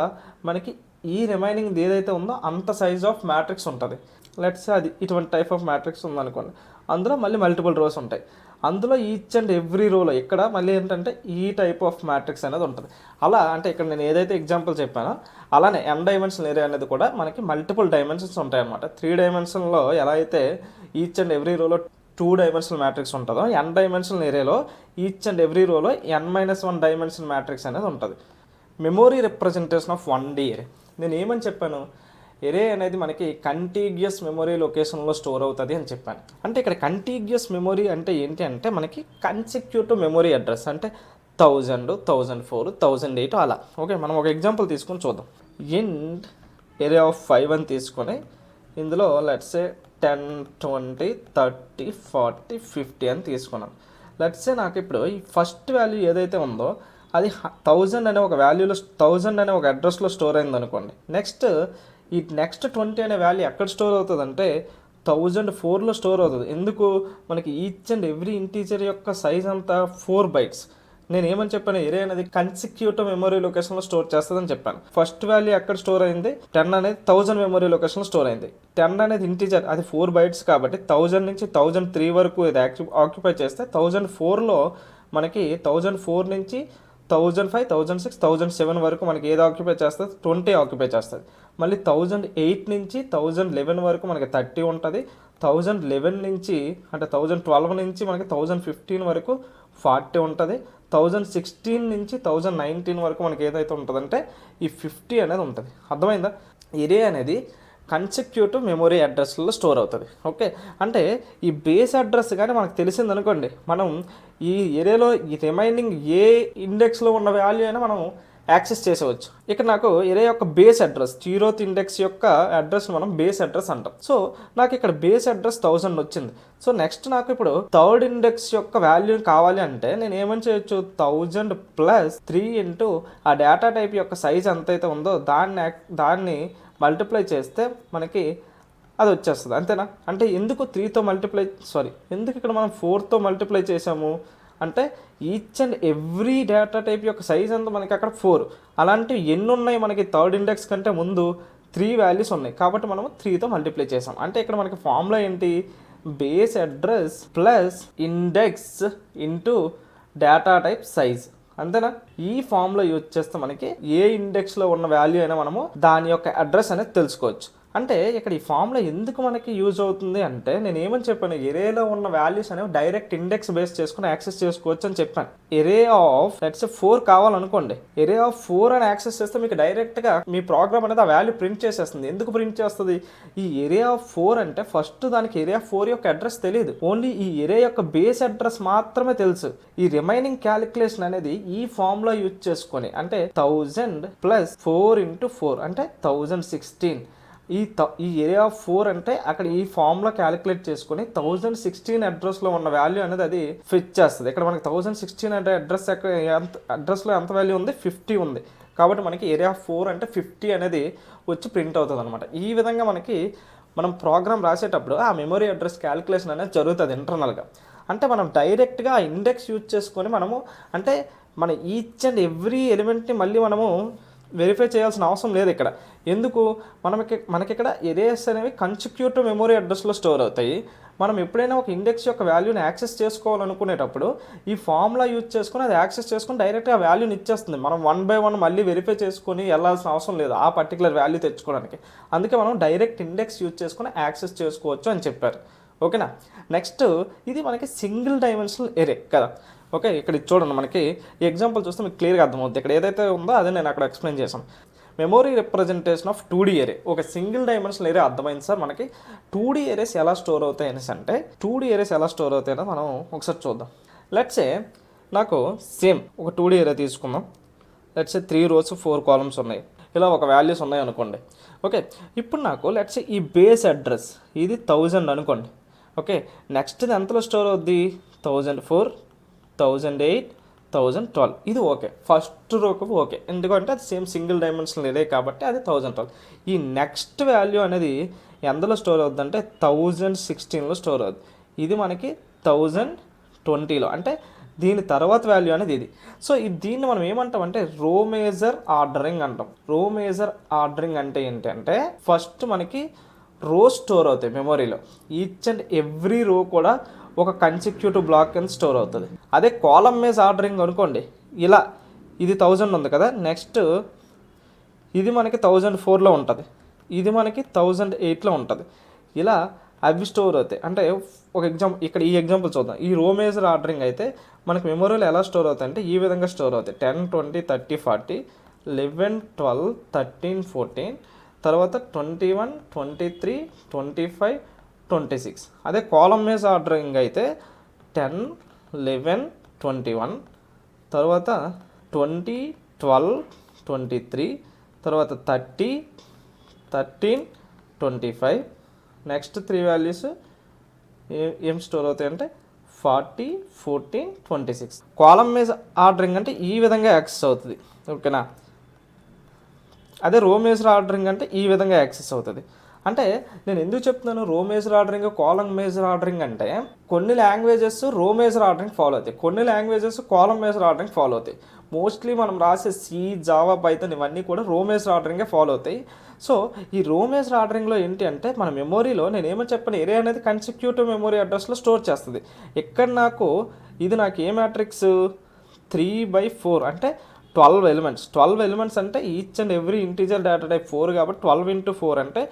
మనకి ఈ రిమైనింగ్ ఏదైతే ఉందో అంత సైజ్ ఆఫ్ మ్యాట్రిక్స్ ఉంటుంది. లెట్స్ అది ఇటువంటి టైప్ ఆఫ్ మ్యాట్రిక్స్ ఉందనుకోండి, అందులో మళ్ళీ మల్టిపుల్ రోస్ ఉంటాయి. అందులో ఈచ్ అండ్ ఎవ్రీ రోలో ఇక్కడ మళ్ళీ ఏంటంటే ఈ టైప్ ఆఫ్ మ్యాట్రిక్స్ అనేది ఉంటుంది. అలా అంటే ఇక్కడ నేను ఏదైతే ఎగ్జాంపుల్ చెప్పానో అలానే n డైమెన్షనల్ ఏరియా అనేది కూడా మనకి మల్టిపుల్ డైమెన్షన్స్ ఉంటాయి అన్నమాట. 3 డైమెన్షన్లో ఎలా అయితే ఈచ్ అండ్ ఎవ్రీ రోలో 2 డైమెన్షనల్ మ్యాట్రిక్స్ ఉంటుందో n డైమెన్షనల్ ఏరియాలో ఈచ్ అండ్ ఎవ్రీ రోలో n-1 డైమెన్షన్ మ్యాట్రిక్స్ అనేది ఉంటుంది. మెమొరీ రిప్రజెంటేషన్ ఆఫ్ 1D ఏరే. నేను ఏమని చెప్పాను, ఎరే అనేది మనకి కంటిగ్యూస్ మెమొరీ లొకేషన్లో స్టోర్ అవుతుంది అని చెప్పాను. అంటే ఇక్కడ కంటిగ్యూస్ మెమొరీ అంటే ఏంటి అంటే మనకి కన్సిక్యూటివ్ మెమొరీ అడ్రస్ అంటే 1000, 1004, 1008 అలా. ఓకే, మనం ఒక ఎగ్జాంపుల్ తీసుకొని చూద్దాం. ఇంట్ ఎరే ఆఫ్ 5 అని తీసుకొని ఇందులో లెట్స్ సే 10, 20, 30, 40, 50 అని తీసుకున్నాం. లెట్స్ సే నాకు ఇప్పుడు ఈ ఫస్ట్ వాల్యూ ఏదైతే ఉందో అది 1000 అనే ఒక వాల్యూలో 1000 అనే ఒక అడ్రస్లో స్టోర్ అయింది అనుకోండి. ఈ నెక్స్ట్ 20 అనే వాల్యూ ఎక్కడ స్టోర్ అవుతుంది అంటే 1004లో స్టోర్ అవుతుంది. ఎందుకు, మనకి ఈచ్ అండ్ ఎవ్రీ ఇంటీజర్ యొక్క సైజ్ అంతా 4 బైట్స్. నేను ఏమని చెప్పాను, ఎరే అనేది కన్సిక్యూటివ్ మెమరీ లొకేషన్లో స్టోర్ చేస్తుందని చెప్పాను. ఫస్ట్ వాల్యూ ఎక్కడ స్టోర్ అయింది? 10 అనేది 1000 మెమరీ లొకేషన్లో స్టోర్ అయింది. 10 అనేది ఇంటీజర్, అది 4 బైట్స్ కాబట్టి 1000 నుంచి 1003 వరకు ఇది ఆక్యుపై చేస్తే 1004లో మనకి 1004 నుంచి 1005, 1006, 1007 వరకు మనకి ఏది ఆక్యుపై చేస్తుంది? 20 ఆక్యుపై చేస్తుంది. మళ్ళీ 1008 నుంచి 1011 వరకు మనకి 30 ఉంటుంది. 1011 నుంచి అంటే 1012 నుంచి మనకి 1015 వరకు 40 ఉంటుంది. 1016 నుంచి 1019 వరకు మనకి ఏదైతే ఉంటుందంటే ఈ 50 అనేది ఉంటుంది. అర్థమైందా? ఎరే అనేది కన్సిక్యూటివ్ మెమొరీ అడ్రస్లో స్టోర్ అవుతుంది. ఓకే, అంటే ఈ బేస్ అడ్రస్ కానీ మనకు తెలిసింది అనుకోండి, మనం ఈ ఎరేలో ఈ రిమైనింగ్ ఏ ఇండెక్స్లో ఉన్న వాల్యూ అయినా మనం యాక్సెస్ చేసేవచ్చు. ఇక్కడ నాకు ఎరే యొక్క బేస్ అడ్రస్ 0th ఇండెక్స్ యొక్క అడ్రస్ మనం బేస్ అడ్రస్ అంటాం. సో నాకు ఇక్కడ బేస్ అడ్రస్ 1000 వచ్చింది. సో నెక్స్ట్ నాకు ఇప్పుడు 3rd ఇండెక్స్ యొక్క వాల్యూ కావాలి అంటే నేను ఏమని చేయొచ్చు, 1000 + 3 ఇంటూ ఆ డేటా టైప్ యొక్క సైజ్ ఎంతైతే ఉందో దాన్ని మల్టిప్లై చేస్తే మనకి అది వచ్చేస్తుంది. అంతేనా? అంటే ఎందుకు 3తో ఎందుకు ఇక్కడ మనం 4తో మల్టిప్లై చేసాము అంటే each and every data type యొక్క సైజ్ అంతా మనకి అక్కడ 4. అలాంటివి ఎన్ని ఉన్నాయి మనకి 3rd ఇండెక్స్ కంటే ముందు? 3 వాల్యూస్ ఉన్నాయి కాబట్టి మనము 3తో మల్టిప్లై చేసాం. అంటే ఇక్కడ మనకి ఫార్ములా ఏంటి, base address plus index into data type size. అంతేనా? ఈ ఫామ్లో యూజ్ చేస్తే మనకి ఏ ఇండెక్స్లో ఉన్న వాల్యూ అయినా మనము దాని యొక్క అడ్రస్ అనేది తెలుసుకోవచ్చు. అంటే ఇక్కడ ఈ ఫార్ములా ఎందుకు మనకి యూజ్ అవుతుంది అంటే నేను ఏమని చెప్పాను, ఎరేలో ఉన్న వాల్యూస్ అనేవి డైరెక్ట్ ఇండెక్స్ బేస్ చేసుకుని యాక్సెస్ చేసుకోవచ్చు అని చెప్పాను. ఎరే ఆఫ్ లెట్స్ 4 కావాలనుకోండి, ఎరే ఆఫ్ 4 అని యాక్సెస్ చేస్తే మీకు డైరెక్ట్గా మీ ప్రోగ్రామ్ అనేది ఆ వాల్యూ ప్రింట్ చేసేస్తుంది. ఎందుకు ప్రింట్ చేస్తుంది? ఈ ఎరే ఆఫ్ 4 అంటే ఫస్ట్ దానికి ఎరే ఆఫ్ 4 యొక్క అడ్రస్ తెలియదు, ఓన్లీ ఈ ఎరే యొక్క బేస్ అడ్రస్ మాత్రమే తెలుసు. ఈ రిమైనింగ్ క్యాలిక్యులేషన్ అనేది ఈ ఫార్ములా యూజ్ చేసుకొని, అంటే 1000 ప్లస్ 4 ఇంటూ 4 అంటే 1016. ఈ ఏరియా ఆఫ్ 4 అంటే అక్కడ ఈ ఫార్ములా క్యాలిక్యులేట్ చేసుకుని 1016 అడ్రస్లో ఉన్న వాల్యూ అనేది అది ఫిచ్ చేస్తుంది. ఇక్కడ మనకి 1016 అంటే అడ్రస్లో ఎంత వాల్యూ ఉంది? 50 ఉంది. కాబట్టి మనకి ఏరియా ఆఫ్ 4 అంటే 50 అనేది వచ్చి ప్రింట్ అవుతుంది అనమాట. ఈ విధంగా మనకి మనం ప్రోగ్రామ్ రాసేటప్పుడు ఆ మెమరీ అడ్రస్ క్యాలిక్యులేషన్ అనేది జరుగుతుంది ఇంటర్నల్గా. అంటే మనం డైరెక్ట్గా ఆ ఇండెక్స్ యూజ్ చేసుకొని మనము అంటే మన ఈచ్ అండ్ ఎవ్రీ ఎలిమెంట్ని మళ్ళీ మనము వెరిఫై చేయాల్సిన అవసరం లేదు ఇక్కడ. ఎందుకు? మనకి ఇక్కడ ఎరేస్ అనేవి కన్సిక్యూటివ్ మెమరీ అడ్రస్లో స్టోర్ అవుతాయి. మనం ఎప్పుడైనా ఒక ఇండెక్స్ యొక్క వాల్యూని యాక్సెస్ చేసుకోవాలనుకునేటప్పుడు ఈ ఫార్ములా యూజ్ చేసుకుని అది యాక్సెస్ చేసుకుని డైరెక్ట్గా వాల్యూని ఇచ్చేస్తుంది. మనం 1 by 1 మళ్ళీ వెరిఫై చేసుకొని వెళ్ళాల్సిన అవసరం లేదు ఆ పర్టికులర్ వాల్యూ తెచ్చుకోవడానికి. అందుకే మనం డైరెక్ట్ ఇండెక్స్ యూజ్ చేసుకుని యాక్సెస్ చేసుకోవచ్చు అని చెప్పారు. ఓకేనా? నెక్స్ట్ ఇది మనకి సింగిల్ డైమెన్షనల్ ఎరే కదా. ఓకే, ఇక్కడ చూడండి, మనకి ఈ ఎగ్జాంపుల్ చూస్తే మీకు క్లియర్గా అర్థమవుతుంది. ఇక్కడ ఏదైతే ఉందో అదే నేను అక్కడ ఎక్స్ప్లెయిన్ చేశాను. Memory representation of 2D ఎరే. ఒక సింగిల్ డైమెన్షనల్ ఎరే అర్థమైంది సార్. మనకి 2D ఎరేస్ ఎలా స్టోర్ అవుతాయి అనేసి అంటే 2D ఎరేస్ ఎలా స్టోర్ అవుతాయో మనం ఒకసారి చూద్దాం. లెట్సే నాకు సేమ్ ఒక 2D ఎరే తీసుకుందాం. లెట్సే 3 rows 4 columns ఉన్నాయి, ఇలా ఒక వాల్యూస్ ఉన్నాయి అనుకోండి. ఓకే, ఇప్పుడు నాకు లెట్సే ఈ బేస్ అడ్రస్ ఇది 1000 అనుకోండి. ఓకే, నెక్స్ట్ ఇది ఎంతలో స్టోర్ అవుద్ది? 1004, 1008, 1012. ఇది ఓకే, ఫస్ట్ రోకు ఓకే, ఎందుకంటే అది సేమ్ సింగిల్ డైమెన్షనల్ ఎరే కాబట్టి అది 1012. ఈ నెక్స్ట్ వాల్యూ అనేది ఎందులో స్టోర్ అవుద్ది అంటే 1016లో స్టోర్ అవుద్ది. ఇది మనకి 1020లో, అంటే దీని తర్వాత వాల్యూ అనేది ఇది. సో దీన్ని మనం ఏమంటామంటే రో మేజర్ ఆర్డరింగ్ అంటాం. రో మేజర్ ఆర్డరింగ్ అంటే ఏంటంటే ఫస్ట్ మనకి రో స్టోర్ అవుతాయి మెమొరీలో. ఈచ్ అండ్ ఎవ్రీ రో కూడా ఒక కన్సిక్యూటివ్ బ్లాక్ కింద స్టోర్ అవుతుంది. అదే కాలమ్ వైజ్ ఆర్డరింగ్ అనుకోండి, ఇలా ఇది 1000 ఉంది కదా, నెక్స్ట్ ఇది మనకి 1004లో ఉంటుంది, ఇది మనకి 1008లో ఉంటుంది. ఇలా అవి స్టోర్ అవుతాయి. అంటే ఒక ఇక్కడ ఈ ఎగ్జాంపుల్ చూద్దాం. ఈ రో మేజర్ ఆర్డరింగ్ అయితే మనకి మెమొరీలో ఎలా స్టోర్ అవుతాయి అంటే ఈ విధంగా స్టోర్ అవుతాయి. 10, 20, 30, 40, 11, 12, 13, 14, తర్వాత 21, 23, 25, 26. అదే కాలమ్ వైజ్ ఆర్డరింగ్ అయితే 10, 11, 21, తర్వాత 20, 12, 23, తర్వాత 30, 13, 25, నెక్స్ట్ 3 వాల్యూస్ ఏం స్టోర్ అవుతాయి అంటే 40, 14, 26. కాలమ్ వైజ్ ఆర్డరింగ్ అంటే ఈ విధంగా యాక్సెస్ అవుతుంది. ఓకేనా? అదే రో మేజర్ ఆర్డరింగ్ అంటే ఈ విధంగా యాక్సెస్ అవుతుంది. అంటే నేను ఎందుకు చెప్తున్నాను రో major ordering column major ordering అంటే కొన్ని లాంగ్వేజెస్ రో మేజర్ ఆర్డరింగ్ ఫాలో అవుతాయి, కొన్ని languages column major ordering follow అవుతాయి. మోస్ట్లీ మనం రాసే సి, జావా, పైథాన్ ఇవన్నీ కూడా రో మేజర్ ఆర్డరింగే ఫాలో అవుతాయి. సో ఈ రో మేజర్ ఆర్డరింగ్లో ఏంటి అంటే మన మెమొరీలో నేను ఏమో చెప్పాను, ఎరే అనేది కన్సిక్యూటివ్ మెమొరీ అడ్రస్లో స్టోర్ చేస్తుంది. ఇక్కడ ఇది నాకు ఏ మ్యాట్రిక్స్ 3/4 అంటే 12 ఎలిమెంట్స్. 12 ఎలిమెంట్స్ అంటే each and every integer data type 4 కాబట్టి 12 into 4 అంటే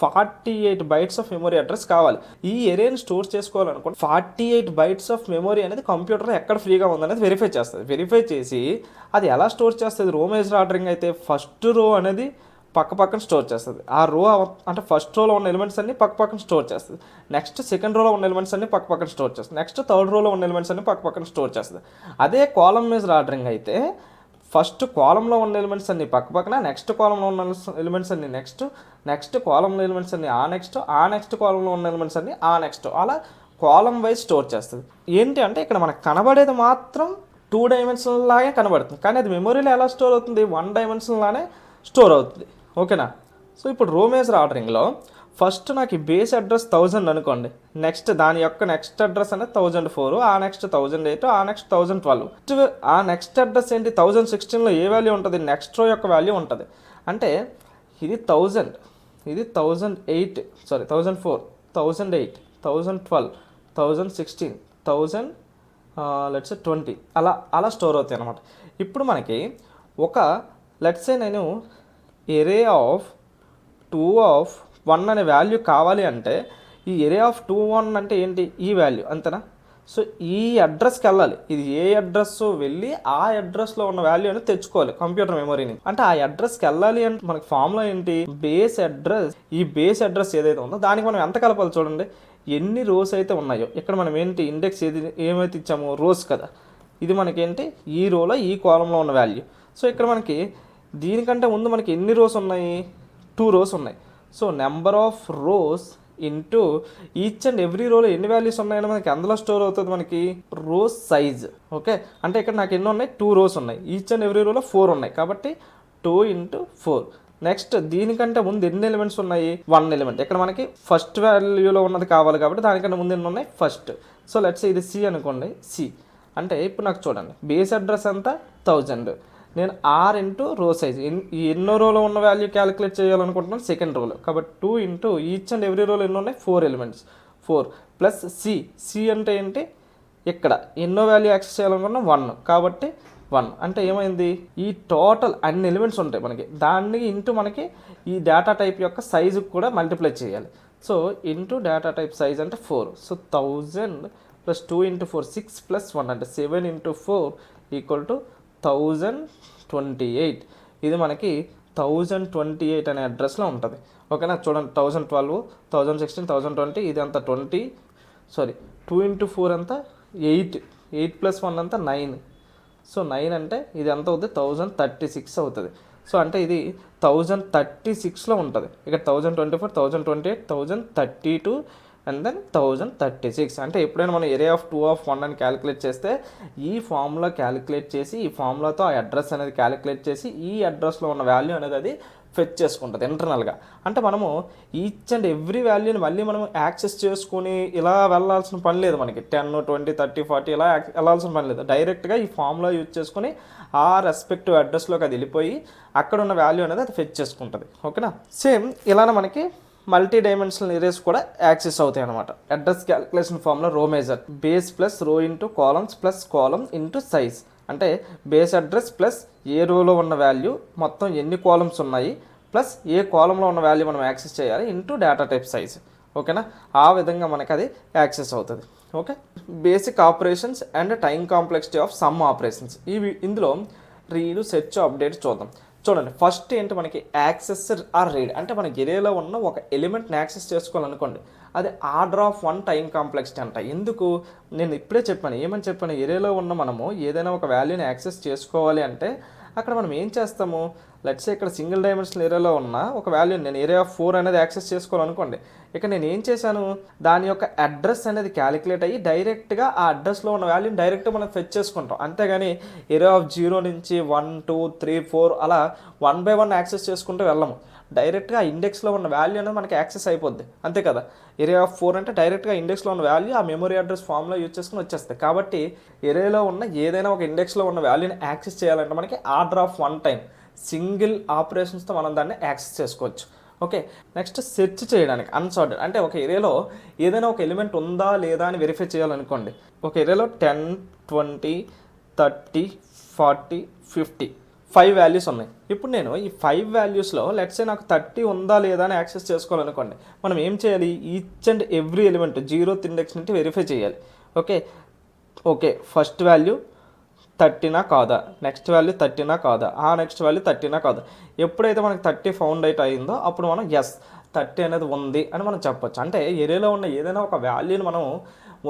48 bytes ఆఫ్ మెమరీ అడ్రస్ కావాలి. ఈ ఎరేని స్టోర్ చేసుకోవాలనుకోండి 48 bytes ఆఫ్ మెమరీ అనేది కంప్యూటర్ ఎక్కడ ఫ్రీగా ఉందనేది వెరిఫై చేస్తుంది. వెరిఫై చేసి అది ఎలా స్టోర్ చేస్తుంది? రో మేజర్ ఆర్డరింగ్ అయితే ఫస్ట్ రో అనేది పక్కన స్టోర్ చేస్తుంది. ఆ రో అంటే ఫస్ట్ రోలో ఉన్న ఎలిమెంట్స్ అన్ని పక్కన స్టోర్ చేస్తుంది. నెక్స్ట్ సెకండ్ రోలో ఉన్న ఎలిమెంట్స్ అన్ని పక్కన స్టోర్ చేస్తుంది. నెక్స్ట్ థర్డ్ రోలో ఉన్న ఎలిమెంట్స్ అన్ని పక్కన స్టోర్ చేస్తుంది. అదే కాలమ్ మేజర్ ఆర్డరింగ్ అయితే ఫస్ట్ కాలంలో ఉన్న ఎలిమెంట్స్ అన్ని పక్కన, నెక్స్ట్ కాలంలో ఉన్న ఎలిమెంట్స్ అన్ని నెక్స్ట్ కాలంలో ఎలిమెంట్స్ అన్ని ఆ నెక్స్ట్ కాలంలో ఉన్న ఎలిమెంట్స్ అన్ని ఆ నెక్స్ట్, అలా కాలం వైజ్ స్టోర్ చేస్తుంది. ఏంటి అంటే ఇక్కడ మనకు కనబడేది మాత్రం 2 dimensional లాగే కనబడుతుంది, కానీ అది మెమొరీలో ఎలా స్టోర్ అవుతుంది? 1 dimensional లానే స్టోర్ అవుతుంది. ఓకేనా? సో ఇప్పుడు రో మేజర్ ఆర్డరింగ్లో ఫస్ట్ నాకు ఈ బేస్ అడ్రస్ 1000 అనుకోండి, నెక్స్ట్ దాని యొక్క నెక్స్ట్ అడ్రస్ అనేది 1004, ఆ నెక్స్ట్ 1008, ఆ నెక్స్ట్ 1012. ఆ నెక్స్ట్ అడ్రస్ ఏంటి? 1016లో ఏ వాల్యూ ఉంటుంది? నెక్స్ట్ రో యొక్క వాల్యూ ఉంటుంది. అంటే ఇది 1000, ఇది 1008, 1004, 1008, 1012, 1016, 1020 అలా స్టోర్ అవుతాయి అన్నమాట. ఇప్పుడు మనకి ఒక లెట్సే నేను ఎరే ఆఫ్ 2 of 1 అనే వాల్యూ కావాలి అంటే ఈ ఏరే ఆఫ్ 2 1 అంటే ఏంటి, ఈ వాల్యూ అంతేనా. సో ఈ అడ్రస్కి వెళ్ళాలి, ఇది ఏ అడ్రస్ వెళ్ళి ఆ అడ్రస్లో ఉన్న వాల్యూ అనేది తెచ్చుకోవాలి కంప్యూటర్ మెమరీని. అంటే ఆ అడ్రస్కి వెళ్ళాలి అంటే మనకి ఫార్ములా ఏంటి, బేస్ అడ్రస్. ఈ బేస్ అడ్రస్ ఏదైతే ఉందో దానికి మనం ఎంత కలపాలి చూడండి, ఎన్ని రోస్ అయితే ఉన్నాయో. ఇక్కడ మనం ఏంటి ఇండెక్స్ ఏమైతే ఇచ్చామో రోస్ కదా, ఇది మనకేంటి ఈ రోలో ఈ కాలంలో ఉన్న వాల్యూ. సో ఇక్కడ మనకి దీనికంటే ముందు మనకి ఎన్ని రోస్ ఉన్నాయి, 2 రోస్ ఉన్నాయి. So number of rose into each and every రోలో ఎన్ని వాల్యూస్ ఉన్నాయని మనకి అందులో స్టోర్ అవుతుంది మనకి రోస్ సైజ్. ఓకే, అంటే ఇక్కడ నాకు ఎన్ని ఉన్నాయి, 2 రోస్ ఉన్నాయి, ఈచ్ అండ్ ఎవ్రీ రోలో 4 ఉన్నాయి, కాబట్టి 2 × 4. నెక్స్ట్ దీనికంటే ముందు ఎన్ని ఎలిమెంట్స్ ఉన్నాయి, 1 ఎలిమెంట్. ఇక్కడ మనకి ఫస్ట్ వాల్యూలో ఉన్నది కావాలి కాబట్టి దానికంటే ముందు ఎన్ని ఉన్నాయి, ఫస్ట్. సో లెట్స్ ఇది సి అనుకోండి, సి అంటే ఇప్పుడు నాకు చూడండి బేస్ అడ్రస్ ఎంత 1000, నేను ఆర్ ఇంటూ రో సైజ్ ఎన్నో రోలో ఉన్న వాల్యూ క్యాలిక్యులేట్ చేయాలనుకుంటున్నాను సెకండ్ రోలో, కాబట్టి 2 ఇంటూ ఈచ్ అండ్ ఎవ్రీ రోలో ఎన్ని ఉన్నాయి 4 ఎలిమెంట్స్, 4 ప్లస్ సి. సి అంటే ఏంటి, ఇక్కడ ఎన్నో వాల్యూ యాక్సెస్ చేయాలనుకున్నా 1, కాబట్టి 1 అంటే ఏమైంది, ఈ టోటల్ అన్ని ఎలిమెంట్స్ ఉంటాయి మనకి, దాన్ని ఇంటూ మనకి ఈ డేటా టైప్ యొక్క సైజుకి కూడా మల్టిప్లై చేయాలి. So into data type size అంటే 4. సో 1000 ప్లస్ 2 × 4 6 ప్లస్ 1 అంటే 7 × 4 ఈక్వల్ టు 1028. ఇది మనకి 1028 అనే అడ్రస్లో ఉంటుంది. ఓకేనా, చూడండి 1012, 1016, 1020, ఇది అంతా 2 × 4 అంతా 8, 8 ప్లస్ 1 అంతా 9. సో 9 అంటే ఇది ఎంత అవుతుంది 1036 అవుతుంది. సో అంటే ఇది 1036లో ఉంటుంది. ఇక్కడ 1024, 1028, 1032 అండ్ దెన్ 1036. అంటే ఎప్పుడైనా మనం ఏరియా ఆఫ్ 2 ఆఫ్ 1 అని క్యాలిక్యులేట్ చేస్తే ఈ ఫార్ములా క్యాలిక్యులేట్ చేసి ఈ ఫార్ములాతో ఆ అడ్రస్ అనేది క్యాలిక్యులేట్ చేసి ఈ అడ్రస్లో ఉన్న వాల్యూ అనేది అది ఫెచ్ చేసుకుంటుంది ఇంటర్నల్గా. అంటే మనము ఈచ్ అండ్ ఎవ్రీ వాల్యూని మళ్ళీ మనం యాక్సెస్ చేసుకొని ఇలా వెళ్ళాల్సిన పని లేదు మనకి, 10, 20, 30, 40 ఇలా వెళ్ళాల్సిన పని లేదు. డైరెక్ట్గా ఈ ఫార్ములా యూజ్ చేసుకొని ఆ రెస్పెక్టివ్ అడ్రస్లోకి అది వెళ్ళిపోయి అక్కడ ఉన్న వాల్యూ అనేది అది ఫెచ్ చేసుకుంటుంది. ఓకేనా, సేమ్ ఇలానే మనకి మల్టీ డైమెన్షనల్ ఎరేస్ కూడా యాక్సెస్ అవుతాయి అనమాట. అడ్రస్ క్యాలిక్యులేషన్ ఫార్ములా రో major, base plus rho into columns plus column into size. అంటే బేస్ అడ్రస్ ప్లస్ ఏ రోలో ఉన్న వాల్యూ మొత్తం ఎన్ని కాలమ్స్ ఉన్నాయి ప్లస్ ఏ కాలంలో ఉన్న వాల్యూ మనం యాక్సెస్ చేయాలి ఇంటూ డేటా టైప్ సైజ్. ఓకేనా, ఆ విధంగా మనకి అది యాక్సెస్ అవుతుంది. Okay, basic operations and time complexity of some operations. ఇందులో రీడ్, సెర్చ్, అప్డేట్ చూద్దాం. చూడండి ఫస్ట్ ఏంటి మనకి యాక్సెస్ ఆర్ రీడ్. అంటే మన ఏరియాలో ఉన్న ఒక ఎలిమెంట్ని యాక్సెస్ చేసుకోవాలనుకోండి, అది ఆర్డర్ ఆఫ్ 1 టైం కాంప్లెక్సిటీ అంట. ఎందుకు, నేను ఇప్పుడే చెప్పాను, ఏమని చెప్పాను, ఏరియాలో ఉన్న మనము ఏదైనా ఒక వాల్యూని యాక్సెస్ చేసుకోవాలి అంటే అక్కడ మనం ఏం చేస్తాము, లెట్స్ ఇక్కడ సింగిల్ డైమెన్షనల్ ఏరియాలో ఉన్న ఒక వాల్యూని నేను ఏరియా ఆఫ్ 4 అనేది యాక్సెస్ చేసుకోవాలనుకోండి, ఇక నేను ఏం చేశాను, దాని యొక్క అడ్రస్ అనేది క్యాలిక్యులేట్ అయ్యి డైరెక్ట్గా ఆ అడ్రస్లో ఉన్న వాల్యూని డైరెక్ట్గా మనం ఫెచ్ చేసుకుంటాం. అంతేగాని ఏరియా ఆఫ్ 0 నుంచి 1, 2, 3, 4 అలా 1 by 1 యాక్సెస్ చేసుకుంటూ వెళ్ళము. డైరెక్ట్గా ఇండెక్స్లో ఉన్న వాల్యూ అనేది మనకి యాక్సెస్ అయిపోద్ది, అంతే కదా. ఏరియా ఆఫ్ 4 అంటే డైరెక్ట్గా ఇండెక్స్లో ఉన్న వాల్యూ ఆ మెమరీ అడ్రస్ ఫామ్లో యూజ్ చేసుకుని వచ్చేస్తాయి. కాబట్టి ఏరియాలో ఉన్న ఏదైనా ఒక ఇండెక్స్లో ఉన్న వాల్యూని యాక్సెస్ చేయాలంటే మనకి ఆర్డర్ ఆఫ్ 1 టైం సింగిల్ ఆపరేషన్స్తో మనం దాన్ని యాక్సెస్ చేసుకోవచ్చు. ఓకే, నెక్స్ట్ సెర్చ్ చేయడానికి అన్సార్టెడ్. అంటే ఒక ఏరియాలో ఏదైనా ఒక ఎలిమెంట్ ఉందా లేదా అని వెరిఫై చేయాలనుకోండి. ఒక ఏరియాలో 10, 20, 30, 40, 50 5 వాల్యూస్ ఉన్నాయి. ఇప్పుడు నేను ఈ 5 వాల్యూస్లో లెట్సే నాకు 30 ఉందా లేదా అని యాక్సెస్ చేసుకోవాలనుకోండి, మనం ఏం చేయాలి, each and every element 0th index నుండి వెరిఫై చేయాలి. ఓకే ఫస్ట్ వాల్యూ 30నా కాదా, నెక్స్ట్ వాల్యూ 30నా కాదా, ఆ నెక్స్ట్ వాల్యూ 30నా కాదా. ఎప్పుడైతే మనకి 30 ఫౌండ్ అవుట్ అయిందో అప్పుడు మనం ఎస్ 30 అనేది ఉంది అని మనం చెప్పొచ్చు. అంటే ఏరియాలో ఉన్న ఏదైనా ఒక వాల్యూని మనం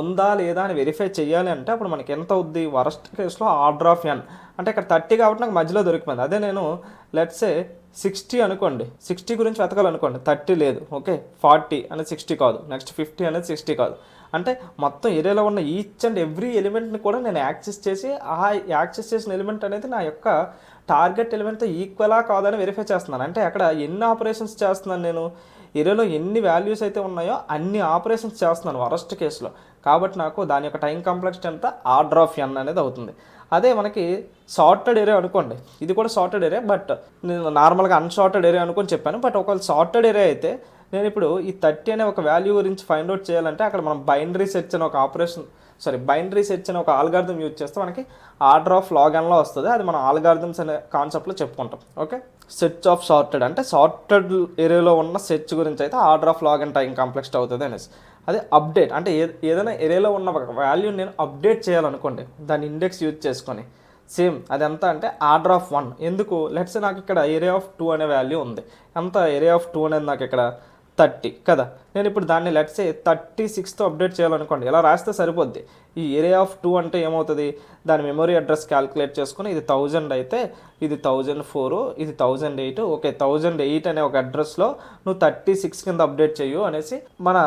ఉందా లేదా అని వెరిఫై చేయాలి అంటే అప్పుడు మనకి ఎంత అవుద్ది, వరస్ట్ కేసులో ఆర్డర్ ఆఫ్ n. అంటే ఇక్కడ 30 కాబట్టి నాకు మధ్యలో దొరికిపోయింది. అదే నేను లెట్సే 60 అనుకోండి, 60 గురించి వెతకాలనుకోండి, 30 లేదు. ఓకే, 40 అనేది 60 కాదు, నెక్స్ట్ 50 అనేది 60 కాదు. అంటే మొత్తం ఏరియాలో ఉన్న ఈచ్ అండ్ ఎవ్రీ ఎలిమెంట్ని కూడా నేను యాక్సెస్ చేసి ఆ యాక్సెస్ చేసిన ఎలిమెంట్ అనేది నా యొక్క టార్గెట్ ఎలిమెంట్తో ఈక్వలా కాదని వెరిఫై చేస్తున్నాను. అంటే అక్కడ ఎన్ని ఆపరేషన్స్ చేస్తున్నాను, నేను ఏరియాలో ఎన్ని వాల్యూస్ అయితే ఉన్నాయో అన్ని ఆపరేషన్స్ చేస్తున్నాను వరస్ట్ కేసులో. కాబట్టి నాకు దాని యొక్క టైం కాంప్లెక్సిటీ అంతా ఆర్డర్ ఆఫ్ n అనేది అవుతుంది. అదే మనకి సార్టెడ్ ఏరియా అనుకోండి, ఇది కూడా సార్టెడ్ ఏరియా, బట్ నేను నార్మల్గా అన్సార్టెడ్ ఏరియా అనుకొని చెప్పాను. బట్ ఒకవేళ సార్టెడ్ ఏరియా అయితే నేను ఇప్పుడు ఈ 30 అనే ఒక వాల్యూ గురించి ఫైండ్ అవుట్ చేయాలంటే అక్కడ మనం బైనరీ సెర్చ్ అనే ఒక ఆపరేషన్ బైనరీ సెర్చ్ అనే ఒక ఆల్గారిథం యూజ్ చేస్తే మనకి ఆర్డర్ ఆఫ్ లాగన్లో వస్తుంది. అది మనం ఆల్గారిథమ్స్ అనే కాన్సెప్ట్లో చెప్పుకుంటాం. ఓకే, సెర్చ్ ఆఫ్ సార్టెడ్ అంటే సార్టెడ్ ఏరియాలో ఉన్న సెర్చ్ గురించి అయితే order of lagoon time complex అవుతుంది అనేసి. అదే అప్డేట్ అంటే ఏదైనా ఏరియాలో ఉన్న ఒక వాల్యూని నేను అప్డేట్ చేయాలనుకోండి దాని ఇండెక్స్ యూజ్ చేసుకొని, సేమ్ అది ఎంత అంటే ఆర్డర్ ఆఫ్ 1. ఎందుకు, లెట్స్ నాకు ఇక్కడ ఏరియా ఆఫ్ 2 అనే వాల్యూ ఉంది. ఎంత ఏరియా ఆఫ్ 2 అనేది నాకు ఇక్కడ 30 కదా. నేను ఇప్పుడు దాన్ని లెట్స్ 36తో అప్డేట్ చేయాలనుకోండి, ఇలా రాస్తే సరిపోద్ది. ఈ ఏరియా ఆఫ్ 2 అంటే ఏమవుతుంది, దాని మెమరీ అడ్రస్ క్యాలిక్యులేట్ చేసుకుని ఇది 1000 అయితే ఇది 1004, ఇది 1008. ఓకే, 1008 అనే ఒక అడ్రస్లో నువ్వు 36 కింద అప్డేట్ చేయు అనేసి మన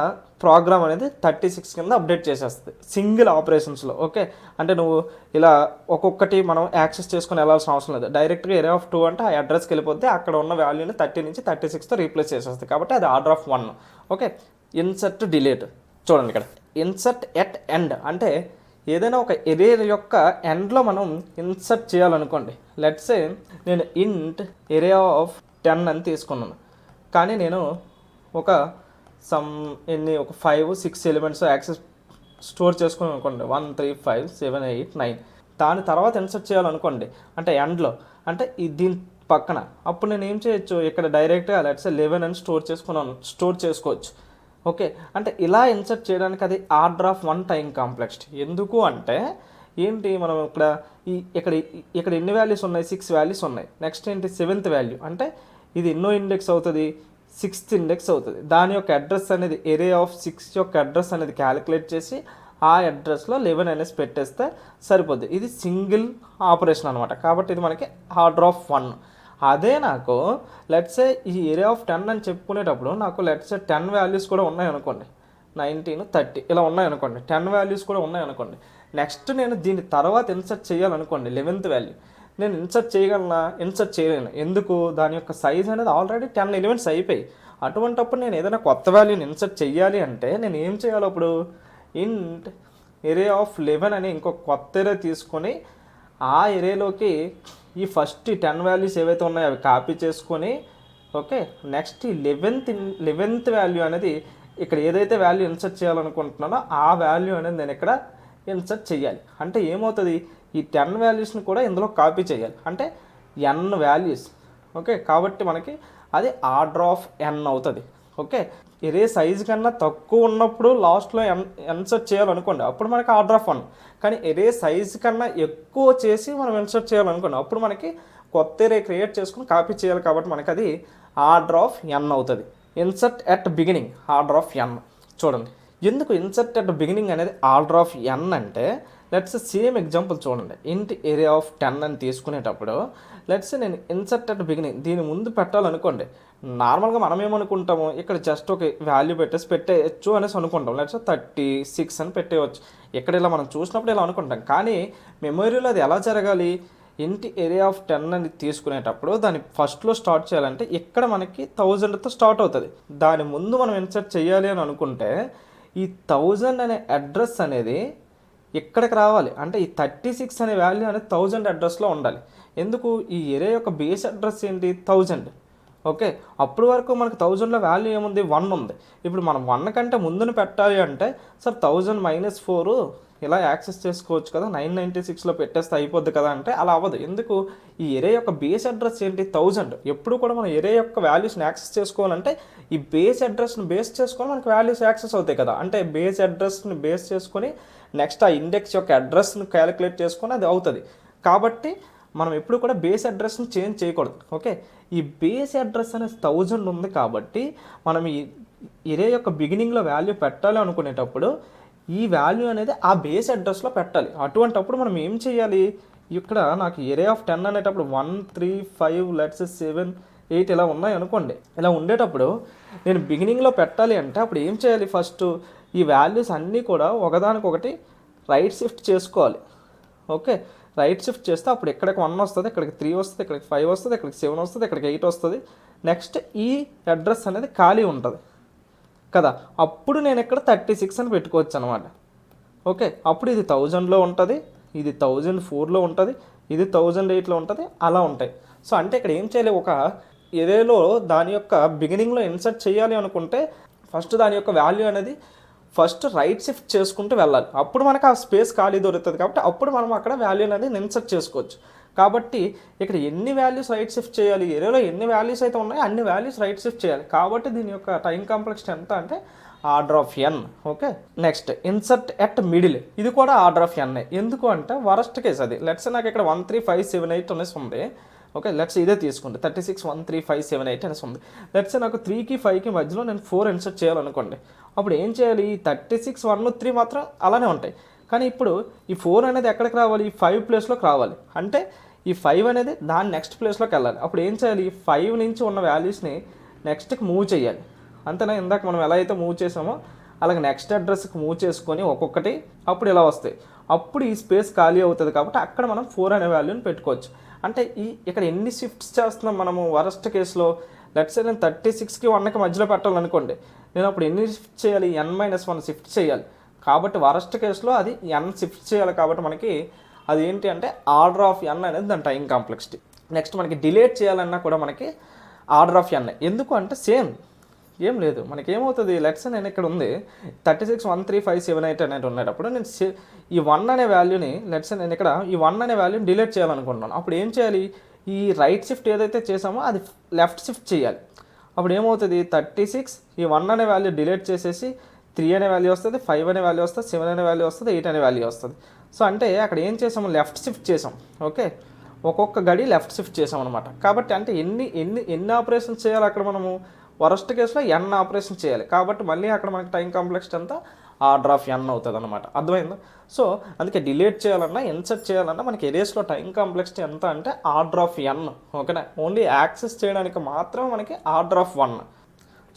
ప్రోగ్రామ్ అనేది 36 కింద అప్డేట్ చేసేస్తుంది సింగిల్ ఆపరేషన్స్లో. ఓకే, అంటే నువ్వు ఇలా ఒక్కొక్కటి మనం యాక్సెస్ చేసుకుని వెళ్ళాల్సిన అవసరం లేదు. డైరెక్ట్గా ఏరియా ఆఫ్ 2 అంటే ఆ అడ్రస్కి వెళ్ళిపోతే అక్కడ ఉన్న వాల్యూని 30 నుంచి 36తో రీప్లేస్ చేసేస్తుంది. కాబట్టి అది order of 1. Okay, insert delete చూడండి ఇక్కడ. ఇన్సర్ట్ ఎట్ ఎండ్ అంటే ఏదైనా ఒక ఎరే యొక్క ఎండ్లో మనం ఇన్సర్ట్ చేయాలనుకోండి. లెట్స్ నేను ఇంట్ ఏరియా ఆఫ్ 10 అని తీసుకున్నాను, కానీ నేను ఒక ఒక 5-6 ఎలిమెంట్స్ యాక్సెస్ స్టోర్ చేసుకుని అనుకోండి, 1 3 5 7 8 9. దాని తర్వాత ఇన్సర్ట్ చేయాలనుకోండి అంటే ఎండ్లో, అంటే దీని పక్కన. అప్పుడు నేను ఏం చేయొచ్చు, ఇక్కడ డైరెక్ట్గా లెట్స్ 11 అని స్టోర్ చేసుకోవచ్చు. ఓకే, అంటే ఇలా ఇన్సర్ట్ చేయడానికి అది ఆర్డర్ ఆఫ్ 1 టైం కాంప్లెక్స్. ఎందుకు అంటే ఏంటి, మనం ఇక్కడ ఎన్ని వాల్యూస్ ఉన్నాయి, 6 వాల్యూస్ ఉన్నాయి. నెక్స్ట్ ఏంటి, 7th వాల్యూ అంటే ఇది ఎన్నో ఇండెక్స్ అవుతుంది, 6th ఇండెక్స్ అవుతుంది. దాని యొక్క అడ్రస్ అనేది ఏరియా ఆఫ్ 6 యొక్క అడ్రస్ అనేది క్యాలిక్యులేట్ చేసి ఆ అడ్రస్లో 11 అనేసి పెట్టేస్తే సరిపోద్ది. ఇది సింగిల్ ఆపరేషన్ అనమాట. కాబట్టి ఇది మనకి ఆర్డర్ ఆఫ్ 1. అదే నాకు లెట్సే ఈ ఏరియా ఆఫ్ 10 అని చెప్పుకునేటప్పుడు నాకు లెట్సే 10 వాల్యూస్ కూడా ఉన్నాయనుకోండి, 19 30 ఇలా ఉన్నాయనుకోండి, 10 వాల్యూస్ కూడా ఉన్నాయనుకోండి. నెక్స్ట్ నేను దీని తర్వాత ఇన్సర్ట్ చేయాలనుకోండి 11th వాల్యూ, నేను ఇన్సర్ట్ చేయగలనా, ఇన్సర్ట్ చేయలేను. ఎందుకు, దాని యొక్క సైజ్ అనేది ఆల్రెడీ 10 ఎలిమెంట్స్ అయిపోయి. అటువంటప్పుడు నేను ఏదైనా కొత్త వాల్యూని ఇన్సర్ట్ చేయాలి అంటే నేను ఏం చేయాలి, అప్పుడు ఇంట్ ఏరియా ఆఫ్ 11 అని ఇంకొక కొత్త ఏరియా తీసుకొని ఆ ఏరియాలోకి ఈ ఫస్ట్ 10 వాల్యూస్ ఏవైతే ఉన్నాయో అవి కాపీ చేసుకొని, ఓకే, నెక్స్ట్ ఈ 11th వాల్యూ అనేది ఇక్కడ ఏదైతే వాల్యూ ఇన్సర్ట్ చేయాలనుకుంటున్నానో ఆ వాల్యూ అనేది నేను ఇక్కడ ఇన్సర్ట్ చేయాలి. అంటే ఏమవుతుంది, ఈ 10 వాల్యూస్ని కూడా ఇందులో కాపీ చేయాలి, అంటే n వాల్యూస్. ఓకే, కాబట్టి మనకి అది ఆర్డర్ ఆఫ్ n అవుతుంది. ఓకే, ఎరే సైజు కన్నా తక్కువ ఉన్నప్పుడు లాస్ట్లో ఇన్సర్ట్ చేయాలనుకోండి, అప్పుడు మనకి ఆర్డర్ ఆఫ్ 1. కానీ ఎరే సైజు కన్నా ఎక్కువ చేసి మనం ఇన్సర్ట్ చేయాలనుకోండి, అప్పుడు మనకి కొత్త ఎరే క్రియేట్ చేసుకుని కాపీ చేయాలి. కాబట్టి మనకి అది ఆర్డర్ ఆఫ్ n అవుతుంది. Insert at beginning order of n. చూడండి ఎందుకు ఇన్సర్ట్ ఎట్ బిగినింగ్ అనేది ఆర్డర్ ఆఫ్ n అంటే, లెట్స్ సేమ్ ఎగ్జాంపుల్ చూడండి. ఇంట్ ఏరియా ఆఫ్ 10 అని తీసుకునేటప్పుడు లెట్స్ నేను ఇన్సర్ట్ ఎట్ బిగినింగ్ దీని ముందు పెట్టాలనుకోండి, నార్మల్గా మనం ఏమనుకుంటాము, ఇక్కడ జస్ట్ ఒక వాల్యూ పెట్టేయచ్చు అనేసి అనుకుంటాం. లెట్స్ 36 అని పెట్టేయచ్చు. ఇక్కడ ఇలా మనం చూసినప్పుడు ఇలా అనుకుంటాం, కానీ మెమరీలో అది ఎలా జరగాలి, ఇంటి ఏరియా ఆఫ్ 10 అని తీసుకునేటప్పుడు దాన్ని ఫస్ట్లో స్టార్ట్ చేయాలంటే ఇక్కడ మనకి 1000తో స్టార్ట్ అవుతుంది. దాని ముందు మనం ఇన్సర్ట్ చేయాలి అని అనుకుంటే ఈ 1000 అనే అడ్రస్ అనేది ఇక్కడికి రావాలి. అంటే ఈ 36 అనే వాల్యూ అనేది 1000 అడ్రస్లో ఉండాలి. ఎందుకు, ఈ ఏరియా యొక్క బేస్ అడ్రస్ ఏంటి 1000. ఓకే, అప్పటి వరకు మనకు 1000లో వాల్యూ ఏముంది 1 ఉంది. ఇప్పుడు మనం 1 కంటే ముందుని పెట్టాలి అంటే సార్ 1000 - 4 ఇలా యాక్సెస్ చేసుకోవచ్చు కదా, 996లో పెట్టేస్తే అయిపోద్ది కదా అంటే అలా అవ్వదు. ఎందుకు, ఈ ఎరే యొక్క బేస్ అడ్రస్ ఏంటి 1000. ఎప్పుడు కూడా మనం ఎరే యొక్క వాల్యూస్ని యాక్సెస్ చేసుకోవాలంటే ఈ బేస్ అడ్రస్ని బేస్ చేసుకొని మనకి వాల్యూస్ యాక్సెస్ అవుతాయి కదా. అంటే బేస్ అడ్రస్ని బేస్ చేసుకొని నెక్స్ట్ ఆ ఇండెక్స్ యొక్క అడ్రస్ని క్యాలిక్యులేట్ చేసుకొని అది అవుతుంది. కాబట్టి మనం ఎప్పుడు కూడా బేస్ అడ్రస్ని చేంజ్ చేయకూడదు. ఓకే, ఈ బేస్ అడ్రస్ అనేది 1000 ఉంది కాబట్టి మనం ఈ ఎరే యొక్క బిగినింగ్లో వాల్యూ పెట్టాలి అనుకునేటప్పుడు ఈ వాల్యూ అనేది ఆ బేస్ అడ్రస్లో పెట్టాలి. అటువంటప్పుడు మనం ఏం చేయాలి, ఇక్కడ నాకు ఏరియా ఆఫ్ 10 అనేటప్పుడు 1 3 5 లెట్స్ 7 8 ఇలా ఉన్నాయి అనుకోండి. ఇలా ఉండేటప్పుడు నేను బిగినింగ్లో పెట్టాలి అంటే అప్పుడు ఏం చేయాలి, ఫస్ట్ ఈ వాల్యూస్ అన్నీ కూడా ఒకదానికొకటి రైట్ షిఫ్ట్ చేసుకోవాలి. ఓకే, రైట్ షిఫ్ట్ చేస్తే అప్పుడు ఇక్కడికి 1 వస్తుంది, ఇక్కడికి 3 వస్తుంది, ఇక్కడికి 5 వస్తుంది, ఇక్కడికి 7 వస్తుంది, ఇక్కడికి 8 వస్తుంది. నెక్స్ట్ ఈ అడ్రస్ అనేది ఖాళీ ఉంటుంది కదా, అప్పుడు నేను ఇక్కడ 36 అని పెట్టుకోవచ్చు అనమాట. ఓకే, అప్పుడు ఇది 1000లో ఉంటుంది, ఇది 1004లో ఉంటుంది, ఇది 1008లో ఉంటుంది, అలా ఉంటాయి. సో అంటే ఇక్కడ ఏం చేయాలి, ఒక ఏదేలో దాని యొక్క బిగినింగ్లో ఇన్సర్ట్ చేయాలి అనుకుంటే ఫస్ట్ దాని యొక్క వాల్యూ అనేది ఫస్ట్ రైట్ షిఫ్ట్ చేసుకుంటూ వెళ్ళాలి. అప్పుడు మనకు ఆ స్పేస్ ఖాళీ దొరుకుతుంది కాబట్టి అప్పుడు మనం అక్కడ వాల్యూ అనేది ఇన్సర్ట్ చేసుకోవచ్చు. కాబట్టి ఇక్కడ ఎన్ని వాల్యూస్ రైట్ షిఫ్ట్ చేయాలి, ఏరియాలో ఎన్ని వాల్యూస్ అయితే ఉన్నాయో అన్ని వాల్యూస్ రైట్ షిఫ్ట్ చేయాలి. కాబట్టి దీని యొక్క టైం కాంప్లెక్సిటీ ఎంత అంటే order of N. Okay, next insert at middle, ఇది కూడా ఆర్డర్ ఆఫ్ ఎన్. ఎందుకు అంటే వరస్ట్ కేస్ అది. లెట్స్ నాకు ఇక్కడ 1 3 5 7 8 అనేసి ఉంది. ఓకే, లెట్స్ ఇదే తీసుకుంటే 36 1 3 5 7 8 అనేసి ఉంది. లెట్స్ నాకు 3కి 5కి మధ్యలో నేను 4 ఇన్సర్ట్ చేయాలనుకోండి. అప్పుడు ఏం చేయాలి, 36 1 3 మాత్రం అలానే ఉంటాయి. కానీ ఇప్పుడు ఈ 4 అనేది ఎక్కడికి రావాలి, 5 ప్లేస్లోకి రావాలి. అంటే ఈ 5 అనేది దాని నెక్స్ట్ ప్లేస్లోకి వెళ్ళాలి. అప్పుడు ఏం చేయాలి, 5 నుంచి ఉన్న వాల్యూస్ని నెక్స్ట్కి మూవ్ చేయాలి. అంతేనా, ఇందాక మనం ఎలా అయితే మూవ్ చేసామో అలాగే నెక్స్ట్ అడ్రస్కి మూవ్ చేసుకొని ఒక్కొక్కటి అప్పుడు ఇలా వస్తాయి. అప్పుడు ఈ స్పేస్ ఖాళీ అవుతుంది కాబట్టి అక్కడ మనం 4 అనే వాల్యూని పెట్టుకోవచ్చు. అంటే ఇక్కడ ఎన్ని షిఫ్ట్స్ చేస్తున్నాం మనము వరస్ట్ కేసులో. లెట్స్ నేను 36కి 1కి మధ్యలో పెట్టాలనుకోండి, నేను అప్పుడు ఎన్ని షిఫ్ట్ చేయాలి, n-1 షిఫ్ట్ చేయాలి. కాబట్టి వరస్ట్ కేసులో అది n షిఫ్ట్ చేయాలి. కాబట్టి మనకి అది ఏంటి అంటే ఆర్డర్ ఆఫ్ n అనేది దాని టైం కాంప్లెక్సిటీ. నెక్స్ట్ మనకి డిలేట్ చేయాలన్నా కూడా మనకి ఆర్డర్ ఆఫ్ n. ఎందుకు అంటే సేమ్ ఏం లేదు, మనకి ఏమవుతుంది, లెట్స్ నేను ఇక్కడ ఉంది 36 1 3 5 7 8 అనేది ఉండేటప్పుడు నేను ఈ 1 అనే వాల్యూని లెట్స్ నేను ఇక్కడ ఈ 1 అనే వాల్యూని డిలీట్ చేయాలనుకుంటున్నాను. అప్పుడు ఏం చేయాలి, ఈ రైట్ షిఫ్ట్ ఏదైతే చేసామో అది లెఫ్ట్ షిఫ్ట్ చేయాలి. అప్పుడు ఏమవుతుంది, 36 ఈ 1 అనే వాల్యూ డిలీట్ చేసేసి 3 అనే వాల్యూ వస్తుంది, 5 అనే వాల్యూ వస్తుంది, 7 అనే వాల్యూ వస్తుంది, 8 అనే వాల్యూ వస్తుంది. సో అంటే అక్కడ ఏం చేసాము, లెఫ్ట్ షిఫ్ట్ చేసాం. ఓకే, ఒక్కొక్క గడి లెఫ్ట్ షిఫ్ట్ చేసాం అనమాట. కాబట్టి అంటే ఎన్ని ఆపరేషన్స్ చేయాలి అక్కడ మనము, వరస్ట్ కేసులో n ఆపరేషన్ చేయాలి. కాబట్టి మళ్ళీ అక్కడ మనకి టైం కాంప్లెక్సిటీ అంతా ఆర్డర్ ఆఫ్ n అవుతుంది అనమాట. అర్థమైందా? సో అందుకే డిలీట్ చేయాలన్నా ఇన్సర్ట్ చేయాలన్నా మనకి ఎరేస్లో టైం కాంప్లెక్సిటీ ఎంత అంటే ఆర్డర్ ఆఫ్ n. ఓకేనా, ఓన్లీ యాక్సెస్ చేయడానికి మాత్రమే మనకి ఆర్డర్ ఆఫ్ 1.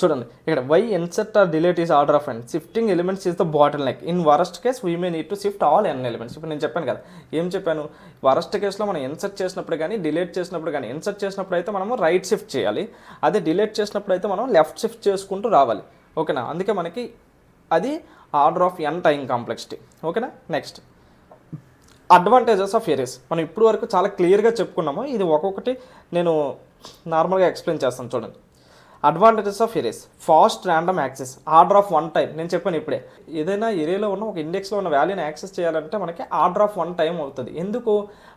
చూడండి ఇక్కడ why insert or delete is order of n. Shifting elements is the bottleneck. In worst case we may need to shift all n elements. ఇప్పుడు నేను చెప్పాను కదా, ఏం చెప్పాను, వరస్ట్ కేసులో మనం ఇన్సర్ట్ చేసినప్పుడు కానీ డిలీట్ చేసినప్పుడు కానీ, ఇన్సర్ట్ చేసినప్పుడు అయితే మనము రైట్ షిఫ్ట్ చేయాలి, అదే డిలీట్ చేసినప్పుడు అయితే మనం లెఫ్ట్ షిఫ్ట్ చేసుకుంటూ రావాలి. ఓకేనా, అందుకే మనకి అది order of n time complexity. ఓకేనా, నెక్స్ట్ అడ్వాంటేజెస్ ఆఫ్ ఎరేస్. మనం ఇప్పుడు వరకు చాలా క్లియర్గా చెప్పుకున్నాము. ఇది ఒక్కొక్కటి నేను నార్మల్గా ఎక్స్ప్లెయిన్ చేస్తాను. చూడండి, advantages of erase, fast random access, order of 1 time. నేను చెప్పాను ఇప్పుడే, ఏదైనా ఎరేలో ఉన్న ఒక ఇండెక్స్లో ఉన్న వాల్యూని యాక్సెస్ చేయాలంటే మనకి ఆర్డర్ ఆఫ్ 1 టైం అవుతుంది. ఎందుకు,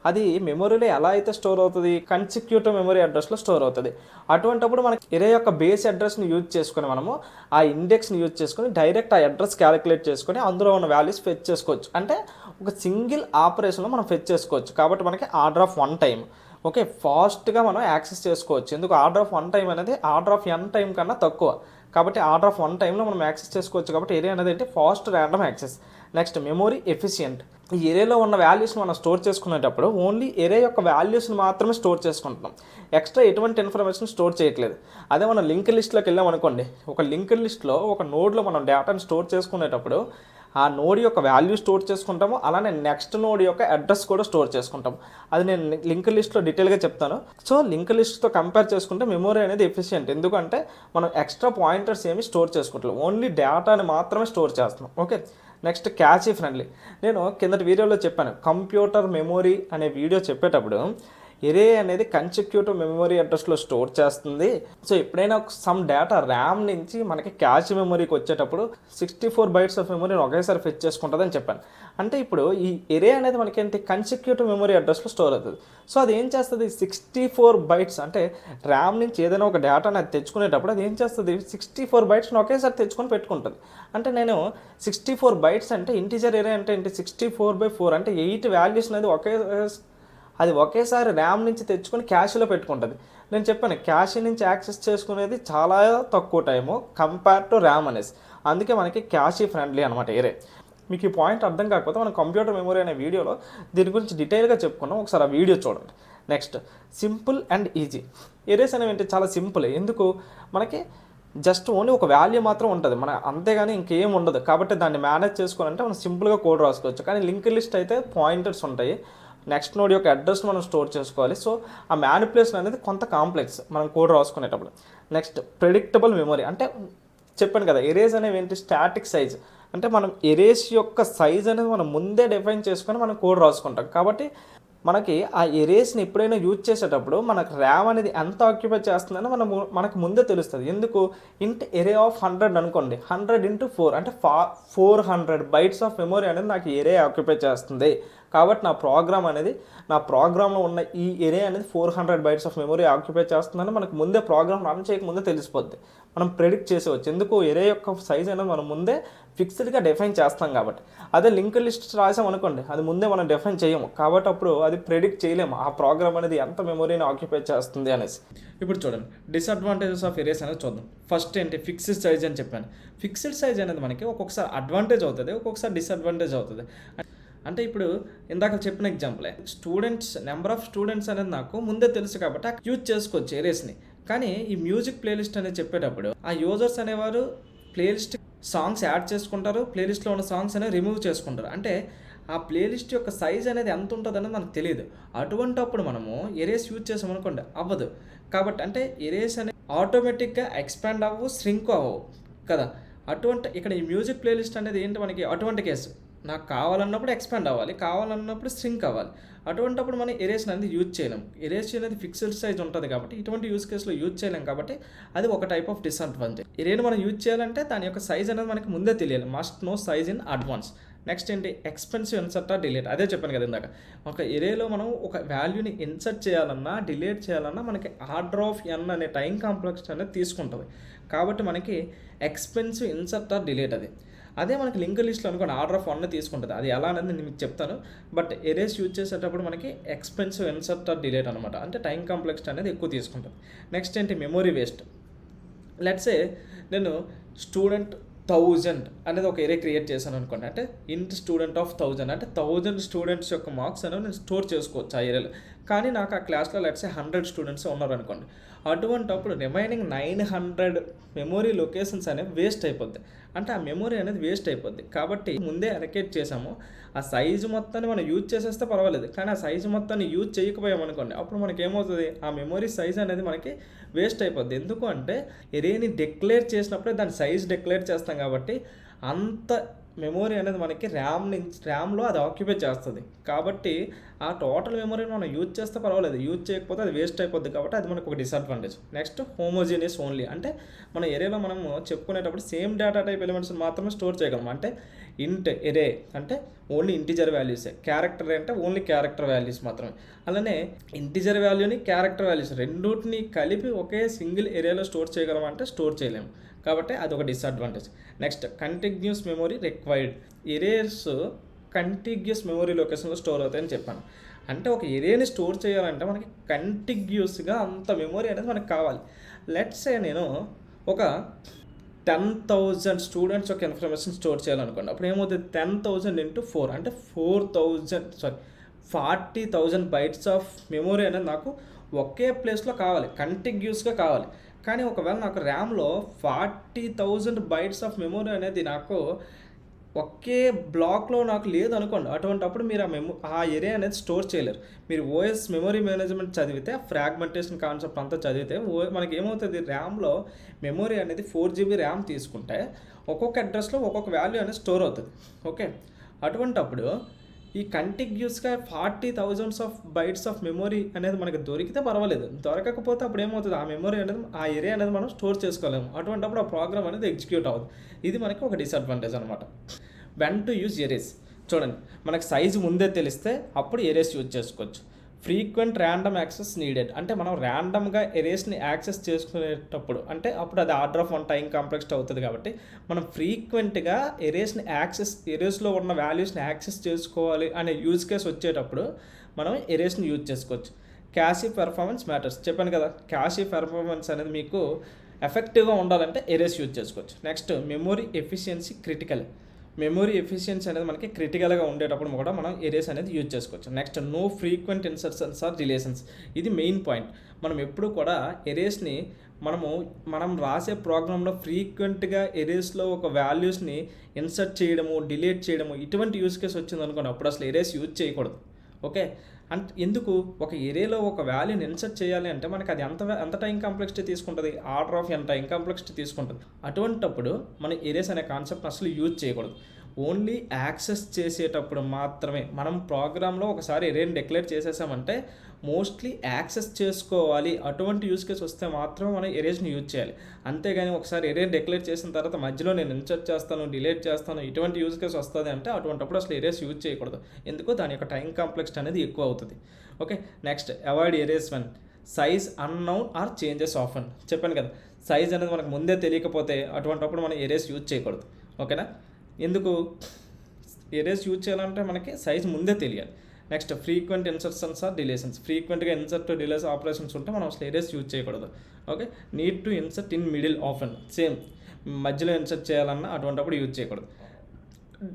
అది మెమొరీలో ఎలా అయితే స్టోర్ అవుతుంది, కన్సిక్యూటివ్ మెమరీ అడ్రస్లో స్టోర్ అవుతుంది. అటువంటిప్పుడు మనకి ఎరే యొక్క బేస్ అడ్రస్ని యూజ్ చేసుకొని మనము ఆ ఇండెక్స్ని యూజ్ చేసుకొని డైరెక్ట్ ఆ అడ్రస్ క్యాలిక్యులేట్ చేసుకొని అందులో ఉన్న వాల్యూస్ ఫెచ్ చేసుకోవచ్చు. అంటే ఒక సింగిల్ ఆపరేషన్లో మనం ఫెచ్ చేసుకోవచ్చు. కాబట్టి మనకి ఆర్డర్ ఆఫ్ 1 టైం. ఓకే, ఫాస్ట్గా మనం యాక్సెస్ చేసుకోవచ్చు. ఎందుకు, ఆర్డర్ ఆఫ్ 1 టైం అనేది ఆర్డర్ ఆఫ్ n టైం కన్నా తక్కువ. కాబట్టి ఆర్డర్ ఆఫ్ 1 టైంలో మనం యాక్సెస్ చేసుకోవచ్చు. కాబట్టి ఏరియా అనేది ఏంటి, fast random access. Next memory efficient. ఈ ఏరియాలో ఉన్న వాల్యూస్ని మనం స్టోర్ చేసుకునేటప్పుడు ఓన్లీ ఏరియా యొక్క వాల్యూస్ని మాత్రమే స్టోర్ చేసుకుంటున్నాం, ఎక్స్ట్రా ఎటువంటి ఇన్ఫర్మేషన్ స్టోర్ చేయట్లేదు. అదే మనం లింక్ లిస్ట్లోకి వెళ్ళాం అనుకోండి, ఒక లింక్ లిస్ట్లో ఒక నోడ్లో మనం డేటాను స్టోర్ చేసుకునేటప్పుడు ఆ నోడ్ యొక్క వాల్యూ స్టోర్ చేసుకుంటాము, అలానే నెక్స్ట్ నోడ్ యొక్క అడ్రస్ కూడా స్టోర్ చేసుకుంటాము. అది నేను లింక్ లిస్ట్లో డీటెయిల్గా చెప్తాను. సో లింక్ లిస్ట్తో కంపేర్ చేసుకుంటే మెమొరీ అనేది ఎఫిషియంట్. ఎందుకంటే మనం ఎక్స్ట్రా పాయింటర్స్ ఏమి స్టోర్ చేసుకుంటాం, ఓన్లీ డేటాని మాత్రమే స్టోర్ చేస్తున్నాం. Okay, next catchy friendly. నేను కిందటి వీడియోలో చెప్పాను, కంప్యూటర్ మెమొరీ అనే వీడియో చెప్పేటప్పుడు ఎరే అనేది కన్సిక్యూటివ్ మెమరీ అడ్రస్లో స్టోర్ చేస్తుంది. సో ఎప్పుడైనా సమ్ డేటా ర్యామ్ నుంచి మనకి క్యాష్ మెమరీకి వచ్చేటప్పుడు 64 బైట్స్ ఆఫ్ మెమరీని ఒకేసారి ఫెచ్ చేసుకుంటుంది అని చెప్పాను. అంటే ఇప్పుడు ఈ ఎరే అనేది మనకి ఏంటి, కన్సిక్యూటివ్ మెమరీ అడ్రస్లో స్టోర్ అవుతుంది. సో అది ఏం చేస్తుంది, 64 బైట్స్ అంటే ర్యామ్ నుంచి ఏదైనా ఒక డేటాని అది తెచ్చుకునేటప్పుడు అది ఏం చేస్తుంది, 64 బైట్స్ని ఒకేసారి తెచ్చుకొని పెట్టుకుంటుంది. అంటే నేను 64 బైట్స్ అంటే ఇంటీజర్ ఎరే అంటే ఏంటి, 64/4 అంటే 8 వాల్యూస్ అనేది ఒకేసారి ర్యామ్ నుంచి తెచ్చుకొని క్యాష్లో పెట్టుకుంటుంది. నేను చెప్పాను, క్యాష్ నుంచి యాక్సెస్ చేసుకునేది చాలా తక్కువ టైము కంపేర్ టు ర్యామ్ అనేసి. అందుకే మనకి క్యాషీ ఫ్రెండ్లీ అనమాట ఎరే. మీకు ఈ పాయింట్ అర్థం కాకపోతే మనం కంప్యూటర్ మెమరీ అనే వీడియోలో దీని గురించి డీటెయిల్గా చెప్పుకున్నాం, ఒకసారి ఆ వీడియో చూడండి. Next simple and easy. Erase అనేవి ఏంటి, చాలా సింపుల్. ఎందుకు, మనకి జస్ట్ ఓన్లీ ఒక వాల్యూ మాత్రం ఉంటుంది, మన అంతేగాని ఇంకేం ఉండదు. కాబట్టి దాన్ని మేనేజ్ చేసుకోవాలంటే మనం సింపుల్గా కోడ్ రాసుకోవచ్చు. కానీ లింక్ లిస్ట్ అయితే పాయింటర్స్ ఉంటాయి, నెక్స్ట్ నోడ్ యొక్క అడ్రస్ మనం స్టోర్ చేసుకోవాలి. సో ఆ మ్యానిపులేషన్ అనేది కొంత కాంప్లెక్స్ మనం కోడ్ రాసుకునేటప్పుడు. Next predictable memory. అంటే చెప్పాను కదా, ఎరేస్ అనేవి ఏంటి, స్టాటిక్ సైజ్. అంటే మనం ఎరేస్ యొక్క సైజ్ అనేది మనం ముందే డిఫైన్ చేసుకొని మనం కోడ్ రాసుకుంటాం. కాబట్టి మనకి ఆ ఎరేస్ని ఎప్పుడైనా యూజ్ చేసేటప్పుడు మనకు ర్యామ్ అనేది ఎంత ఆక్యుపై చేస్తుందని మనకు ముందే తెలుస్తుంది. ఎందుకు, ఇంట్ ఎరే ఆఫ్ 100 అనుకోండి, 100 × 4 అంటే 400 బైట్స్ ఆఫ్ మెమొరీ అనేది నాకు ఎరే ఆక్యుపై చేస్తుంది. కాబట్టి నా ప్రోగ్రాంలో ఉన్న ఈ ఎరే అనేది 400 బైట్స్ ఆఫ్ మెమొరీ ఆక్యుపై చేస్తుందని మనకు ముందే ప్రోగ్రామ్ రన్ చేయకముందే తెలిసిపోద్ది. మనం ప్రెడిక్ట్ చేసేవచ్చు. ఎందుకు, ఎరే యొక్క సైజ్ అనేది మనం ముందే ఫిక్స్డ్గా డిఫైన్ చేస్తాం కాబట్టి. అదే లింక్ లిస్ట్ రాసాం అనుకోండి, అది ముందే మనం డిఫైన్ చేయము కాబట్టి అప్పుడు అది ప్రెడిక్ట్ చేయలేము ఆ ప్రోగ్రామ్ అనేది ఎంత మెమొరీని ఆక్యుపై చేస్తుంది అనేసి. ఇప్పుడు చూడండి, డిసడ్వాంటేజెస్ ఆఫ్ ఎరేస్ అనేది చూద్దాం. ఫస్ట్ ఏంటి, ఫిక్స్డ్ సైజ్ అని చెప్పాను. ఫిక్స్డ్ సైజ్ అనేది మనకి ఒక్కొక్కసారి అడ్వాంటేజ్ అవుతుంది, ఒక్కొక్కసారి డిసడ్వాంటేజ్ అవుతుంది. అంటే ఇప్పుడు ఇందాక చెప్పిన ఎగ్జాంపులే, నెంబర్ ఆఫ్ స్టూడెంట్స్ అనేది నాకు ముందే తెలుసు కాబట్టి యూజ్ చేసుకోవచ్చు ఎరేస్ని. కానీ ఈ మ్యూజిక్ ప్లేలిస్ట్ అనేది చెప్పేటప్పుడు ఆ యూజర్స్ అనేవారు ప్లేలిస్ట్ సాంగ్స్ యాడ్ చేసుకుంటారు, ప్లేలిస్ట్లో ఉన్న సాంగ్స్ అనేవి రిమూవ్ చేసుకుంటారు. అంటే ఆ ప్లేలిస్ట్ యొక్క సైజ్ అనేది ఎంత ఉంటుంది అనేది మనకు తెలియదు. అటువంటప్పుడు మనము ఎరేస్ యూజ్ చేసామనుకోండి అవ్వదు. కాబట్టి అంటే ఎరేస్ అనేది ఆటోమేటిక్గా ఎక్స్పాండ్ అవ్వవు, శ్రింక్ అవ్వవు కదా. ఇక్కడ ఈ మ్యూజిక్ ప్లేలిస్ట్ అనేది ఏంటి, మనకి అటువంటి కేసు. నాకు కావాలన్నప్పుడు ఎక్స్పాండ్ అవ్వాలి, కావాలన్నప్పుడు శ్రింక్ అవ్వాలి. అటువంటిప్పుడు మనం ఎరేస్ అనేది యూజ్ చేయలేం. ఎరేస్ అనేది ఫిక్స్డ్ సైజ్ ఉంటుంది కాబట్టి ఇటువంటి యూజ్ కేసులో యూజ్ చేయలేం కాబట్టి అది ఒక టైప్ ఆఫ్ డిసడ్వాంటేజ్. ఎరేని మనం యూజ్ చేయాలంటే దాని యొక్క సైజ్ అనేది మనకి ముందే తెలియాలి. Must know size in advance. Next ఏంటి, ఎక్స్పెన్సివ్ ఇన్సర్ట్ ఆర్ డిలీట్. అదే చెప్పాను కదా ఇందాక, ఒక ఎరేలో మనం ఒక వాల్యూని ఇన్సర్ట్ చేయాలన్నా డిలీట్ చేయాలన్నా మనకి ఆర్డర్ ఆఫ్ n అనే టైం కాంప్లెక్స్ అనేది తీసుకుంటుంది. కాబట్టి మనకి ఎక్స్పెన్సివ్ ఇన్సర్ట్ ఆర్ డిలీట్ అది. అదే మనకి లింక్ లిస్ట్లో అనుకోండి ఆర్డర్ ఆఫ్ 1 తీసుకుంటుంది. అది ఎలా అనేది నేను మీకు చెప్తాను. బట్ ఎరేస్ యూజ్ చేసేటప్పుడు మనకి ఎక్స్పెన్సివ్ ఇన్సర్ట్ ఆర్ డిలీట్ అనమాట. అంటే టైం కాంప్లెక్స్ అనేది ఎక్కువ తీసుకుంటుంది. నెక్స్ట్ ఏంటి, మెమొరీ వేస్ట్. లెట్సే నేను స్టూడెంట్ 1000 అనేది ఒక ఎరే క్రియేట్ చేశాను అనుకోండి. అంటే ఇంట్ స్టూడెంట్ ఆఫ్ 1000 అంటే 1000 స్టూడెంట్స్ యొక్క మార్క్స్ అనేవి నేను స్టోర్ చేసుకోవచ్చు ఆ ఎరేలో. కానీ నాకు ఆ క్లాస్లో లెట్సే 100 స్టూడెంట్స్ ఉన్నారు అనుకోండి. అటువంటప్పుడు రిమైనింగ్ 900 మెమొరీ లొకేషన్స్ అనేవి వేస్ట్ అయిపోద్ది. అంటే ఆ మెమొరీ అనేది వేస్ట్ అయిపోద్ది. కాబట్టి ముందే అలొకేట్ చేసాము, ఆ సైజు మొత్తాన్ని మనం యూజ్ చేసేస్తే పర్వాలేదు. కానీ ఆ సైజు మొత్తాన్ని యూజ్ చేయకపోయామనుకోండి, అప్పుడు మనకి ఏమవుతుంది, ఆ మెమొరీ సైజ్ అనేది మనకి వేస్ట్ అయిపోద్ది. ఎందుకు అంటే ఎరేని డిక్లేర్ దాని సైజ్ డిక్లేర్ చేస్తాం కాబట్టి అంత మెమొరీ అనేది మనకి ర్యామ్లో అది ఆక్యుపై చేస్తుంది. కాబట్టి ఆ టోటల్ మెమొరీని మనం యూజ్ చేస్తే పర్వాలేదు, యూజ్ చేయకపోతే అది వేస్ట్ అయిపోద్ది. కాబట్టి అది మనకు ఒక డిసడ్వాంటేజ్. Next, homogeneous only. అంటే మన ఎరేలో మనము చెప్పుకునేటప్పుడు సేమ్ డేటా టైప్ ఎలిమెంట్స్ మాత్రమే స్టోర్ చేయగలం. అంటే ఇంట్ ఎరే అంటే ఓన్లీ ఇంటిజర్ వాల్యూసే, క్యారెక్టర్ అంటే ఓన్లీ క్యారెక్టర్ వాల్యూస్ మాత్రమే. అలానే ఇంటిజర్ వాల్యూని క్యారెక్టర్ వాల్యూస్ రెండింటిని కలిపి ఒకే సింగిల్ ఎరేలో స్టోర్ చేయగలం అంటే స్టోర్ చేయలేము. కాబట్టి అది ఒక disadvantage. Next, continuous memory required. Erase contiguous memory లొకేషన్లో స్టోర్ అవుతాయని చెప్పాను. అంటే ఒక ఎరేని స్టోర్ చేయాలంటే మనకి కంటిగ్యూస్గా అంత మెమొరీ అనేది మనకు కావాలి. లెట్స్ సే నేను ఒక 10,000 స్టూడెంట్స్ యొక్క ఇన్ఫర్మేషన్ స్టోర్ చేయాలనుకోండి. అప్పుడు ఏమవుతుంది, 10,000 × 4 అంటే 40,000 బైట్స్ ఆఫ్ మెమొరీ అనేది నాకు ఒకే ప్లేస్లో కావాలి, కంటిగ్యూస్గా కావాలి. కానీ ఒకవేళ నాకు ర్యామ్లో 40,000 బైట్స్ ఆఫ్ మెమొరీ అనేది నాకు ఒకే బ్లాక్లో నాకు లేదు అనుకోండి. అటువంటిప్పుడు మీరు ఆ ఎరే అనేది స్టోర్ చేయలేరు. మీరు ఓఎస్ మెమొరీ మేనేజ్మెంట్ చదివితే, ఫ్రాగ్మెంటేషన్ కాన్సెప్ట్ అంతా చదివితే మనకి ఏమవుతుంది, ర్యామ్లో మెమొరీ అనేది 4 GB ర్యామ్ తీసుకుంటే ఒక్కొక్క అడ్రస్లో ఒక్కొక్క వాల్యూ అనేది స్టోర్ అవుతుంది. ఓకే, అటువంటప్పుడు ఈ కంటిగ్యూస్గా 40,000 బైట్స్ ఆఫ్ మెమొరీ అనేది మనకి దొరికితే పర్వాలేదు, దొరకకపోతే అప్పుడు ఏమవుతుంది, ఆ మెమొరీ అనేది ఆ ఏరియా అనేది మనం స్టోర్ చేసుకోలేము. అటువంటిప్పుడు ఆ ప్రోగ్రామ్ అనేది ఎగ్జిక్యూట్ అవ్వదు. ఇది మనకి ఒక డిసడ్వాంటేజ్ అనమాట. When to use erase. చూడండి, మనకు సైజు ముందే తెలిస్తే అప్పుడు ఎరేస్ యూజ్ చేసుకోవచ్చు. Frequent random access needed. అంటే మనం ర్యాండమ్గా ఎరేస్ని యాక్సెస్ చేసుకునేటప్పుడు అంటే అప్పుడు అది ఆర్డర్ ఆఫ్ 1 టైం కాంప్లెక్స్ అవుతుంది. కాబట్టి మనం ఫ్రీక్వెంట్గా ఎరేస్లో ఉన్న వాల్యూస్ని యాక్సెస్ చేసుకోవాలి అనే యూజ్ కేసు వచ్చేటప్పుడు మనం ఎరేస్ని యూజ్ చేసుకోవచ్చు. క్యాషీ పెర్ఫార్మెన్స్ మ్యాటర్స్. చెప్పాను కదా, క్యాషీ పెర్ఫార్మెన్స్ అనేది మీకు ఎఫెక్టివ్గా ఉండాలంటే ఎరేస్ యూజ్ చేసుకోవచ్చు. Next, memory efficiency critical. Memory efficiency అనేది మనకి క్రిటికల్గా ఉండేటప్పుడు కూడా మనం ఎరేస్ అనేది యూజ్ చేసుకోవచ్చు. Next, no frequent insertions or deletions. ఇది మెయిన్ పాయింట్. మనం ఎప్పుడు కూడా ఎరేస్ని మనం రాసే ప్రోగ్రాంలో ఫ్రీక్వెంట్గా ఎరేస్లో ఒక వాల్యూస్ని ఇన్సర్ట్ చేయడము, డిలీట్ చేయడము ఇటువంటి యూజ్ కేసు వచ్చింది అనుకోండి, అప్పుడు అసలు ఎరేస్ యూజ్ చేయకూడదు. ఓకే, అంటే ఎందుకు, ఒక ఎరేలో ఒక వాల్యూని ఇన్సర్ట్ చేయాలి అంటే మనకి అది ఎంత టైం కాంప్లెక్సిటీ తీసుకుంటుంది, order of n time complexity తీసుకుంటుంది. అటువంటప్పుడు మనం ఎరేస్ అనే కాన్సెప్ట్ అసలు యూజ్ చేయకూడదు. ఓన్లీ యాక్సెస్ చేసేటప్పుడు మాత్రమే. మనం ప్రోగ్రాంలో ఒకసారి ఎరేని డిక్లేర్ చేసేసామంటే మోస్ట్లీ యాక్సెస్ చేసుకోవాలి, అటువంటి యూజ్ కేసు వస్తే మాత్రమే మనం ఎరేస్ని యూజ్ చేయాలి. అంతేగాని ఒకసారి ఎరేని డిక్లేర్ చేసిన తర్వాత మధ్యలో నేను ఇన్సర్ట్ చేస్తాను, డిలీట్ చేస్తాను, ఇటువంటి యూజ్ కేసు వస్తుంది అంటే అటువంటిప్పుడు అసలు ఎరేస్ యూజ్ చేయకూడదు. ఎందుకో దాని యొక్క టైం కాంప్లెక్సిటీ అనేది ఎక్కువ అవుతుంది. Okay, next avoid arrays when size unknown or changes often. చెప్పాను కదా, సైజ్ అనేది మనకు ముందే తెలియకపోతే అటువంటిప్పుడు మనం ఎరేస్ యూజ్ చేయకూడదు. ఓకేనా, ఎందుకు ఎరేస్ యూజ్ చేయాలంటే మనకి సైజ్ ముందే తెలియాలి. Next frequent insertions or deletions. ఫ్రీక్వెంట్గా ఇన్సర్ట్ డిలేస్ ఆపరేషన్స్ ఉంటే మనం అసలు ఎరేస్ యూజ్ చేయకూడదు. Okay, need to insert in middle often, same మధ్యలో ఇన్సర్ట్ చేయాలన్నా అటువంటిప్పుడు యూజ్ చేయకూడదు.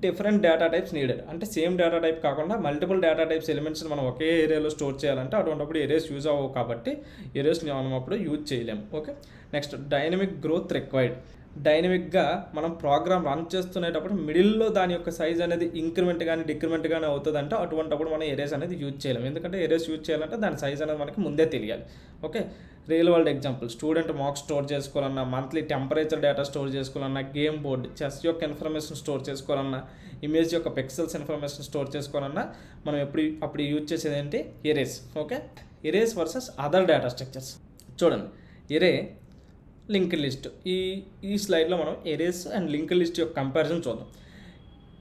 డిఫరెంట్ డేటా టైప్స్ నీడెడ్, అంటే సేమ్ డేటా టైప్ కాకుండా మల్టిపుల్ డేటా టైప్స్ ఎలిమెంట్స్ని మనం ఒకే ఏరియాలో స్టోర్ చేయాలంటే అటువంటిప్పుడు ఎరేస్ యూజ్ అవ్వవు, కాబట్టి ఎరేస్ని మనం అప్పుడు యూజ్ చేయలేము. Okay, next dynamic growth required. డైనమిక్గా మనం ప్రోగ్రామ్ రన్ చేస్తునేటప్పుడు మిడిల్లో దాని యొక్క సైజ్ అనేది ఇంక్రిమెంట్ కానీ డిక్రిమెంట్ కానీ అవుతుందంటే అటువంటిప్పుడు మనం ఎరేస్ అనేది యూజ్ చేయలేము. ఎందుకంటే ఎరేస్ యూజ్ చేయాలంటే దాని సైజ్ అనేది మనకి ముందే తెలియాలి. Okay, real world example, student marks store చేసుకోవాలన్నా, మంత్లీ టెంపరేచర్ డేటా స్టోర్ చేసుకోవాలన్నా, గేమ్ బోర్డ్ చెస్ యొక్క ఇన్ఫర్మేషన్ స్టోర్ చేసుకోవాలన్నా, ఇమేజ్ యొక్క పిక్సెల్స్ ఇన్ఫర్మేషన్ స్టోర్ చేసుకోవాలన్నా మనం అప్పుడు యూజ్ చేసేది ఏంటి, erase. Okay, erase versus other data structures. చూడండి, ఎరే, లింక్డ్ లిస్ట్. ఈ స్లైడ్లో మనం ఎరేస్ అండ్ లింక్డ్ లిస్ట్ యొక్క కంపారిజన్ చూద్దాం.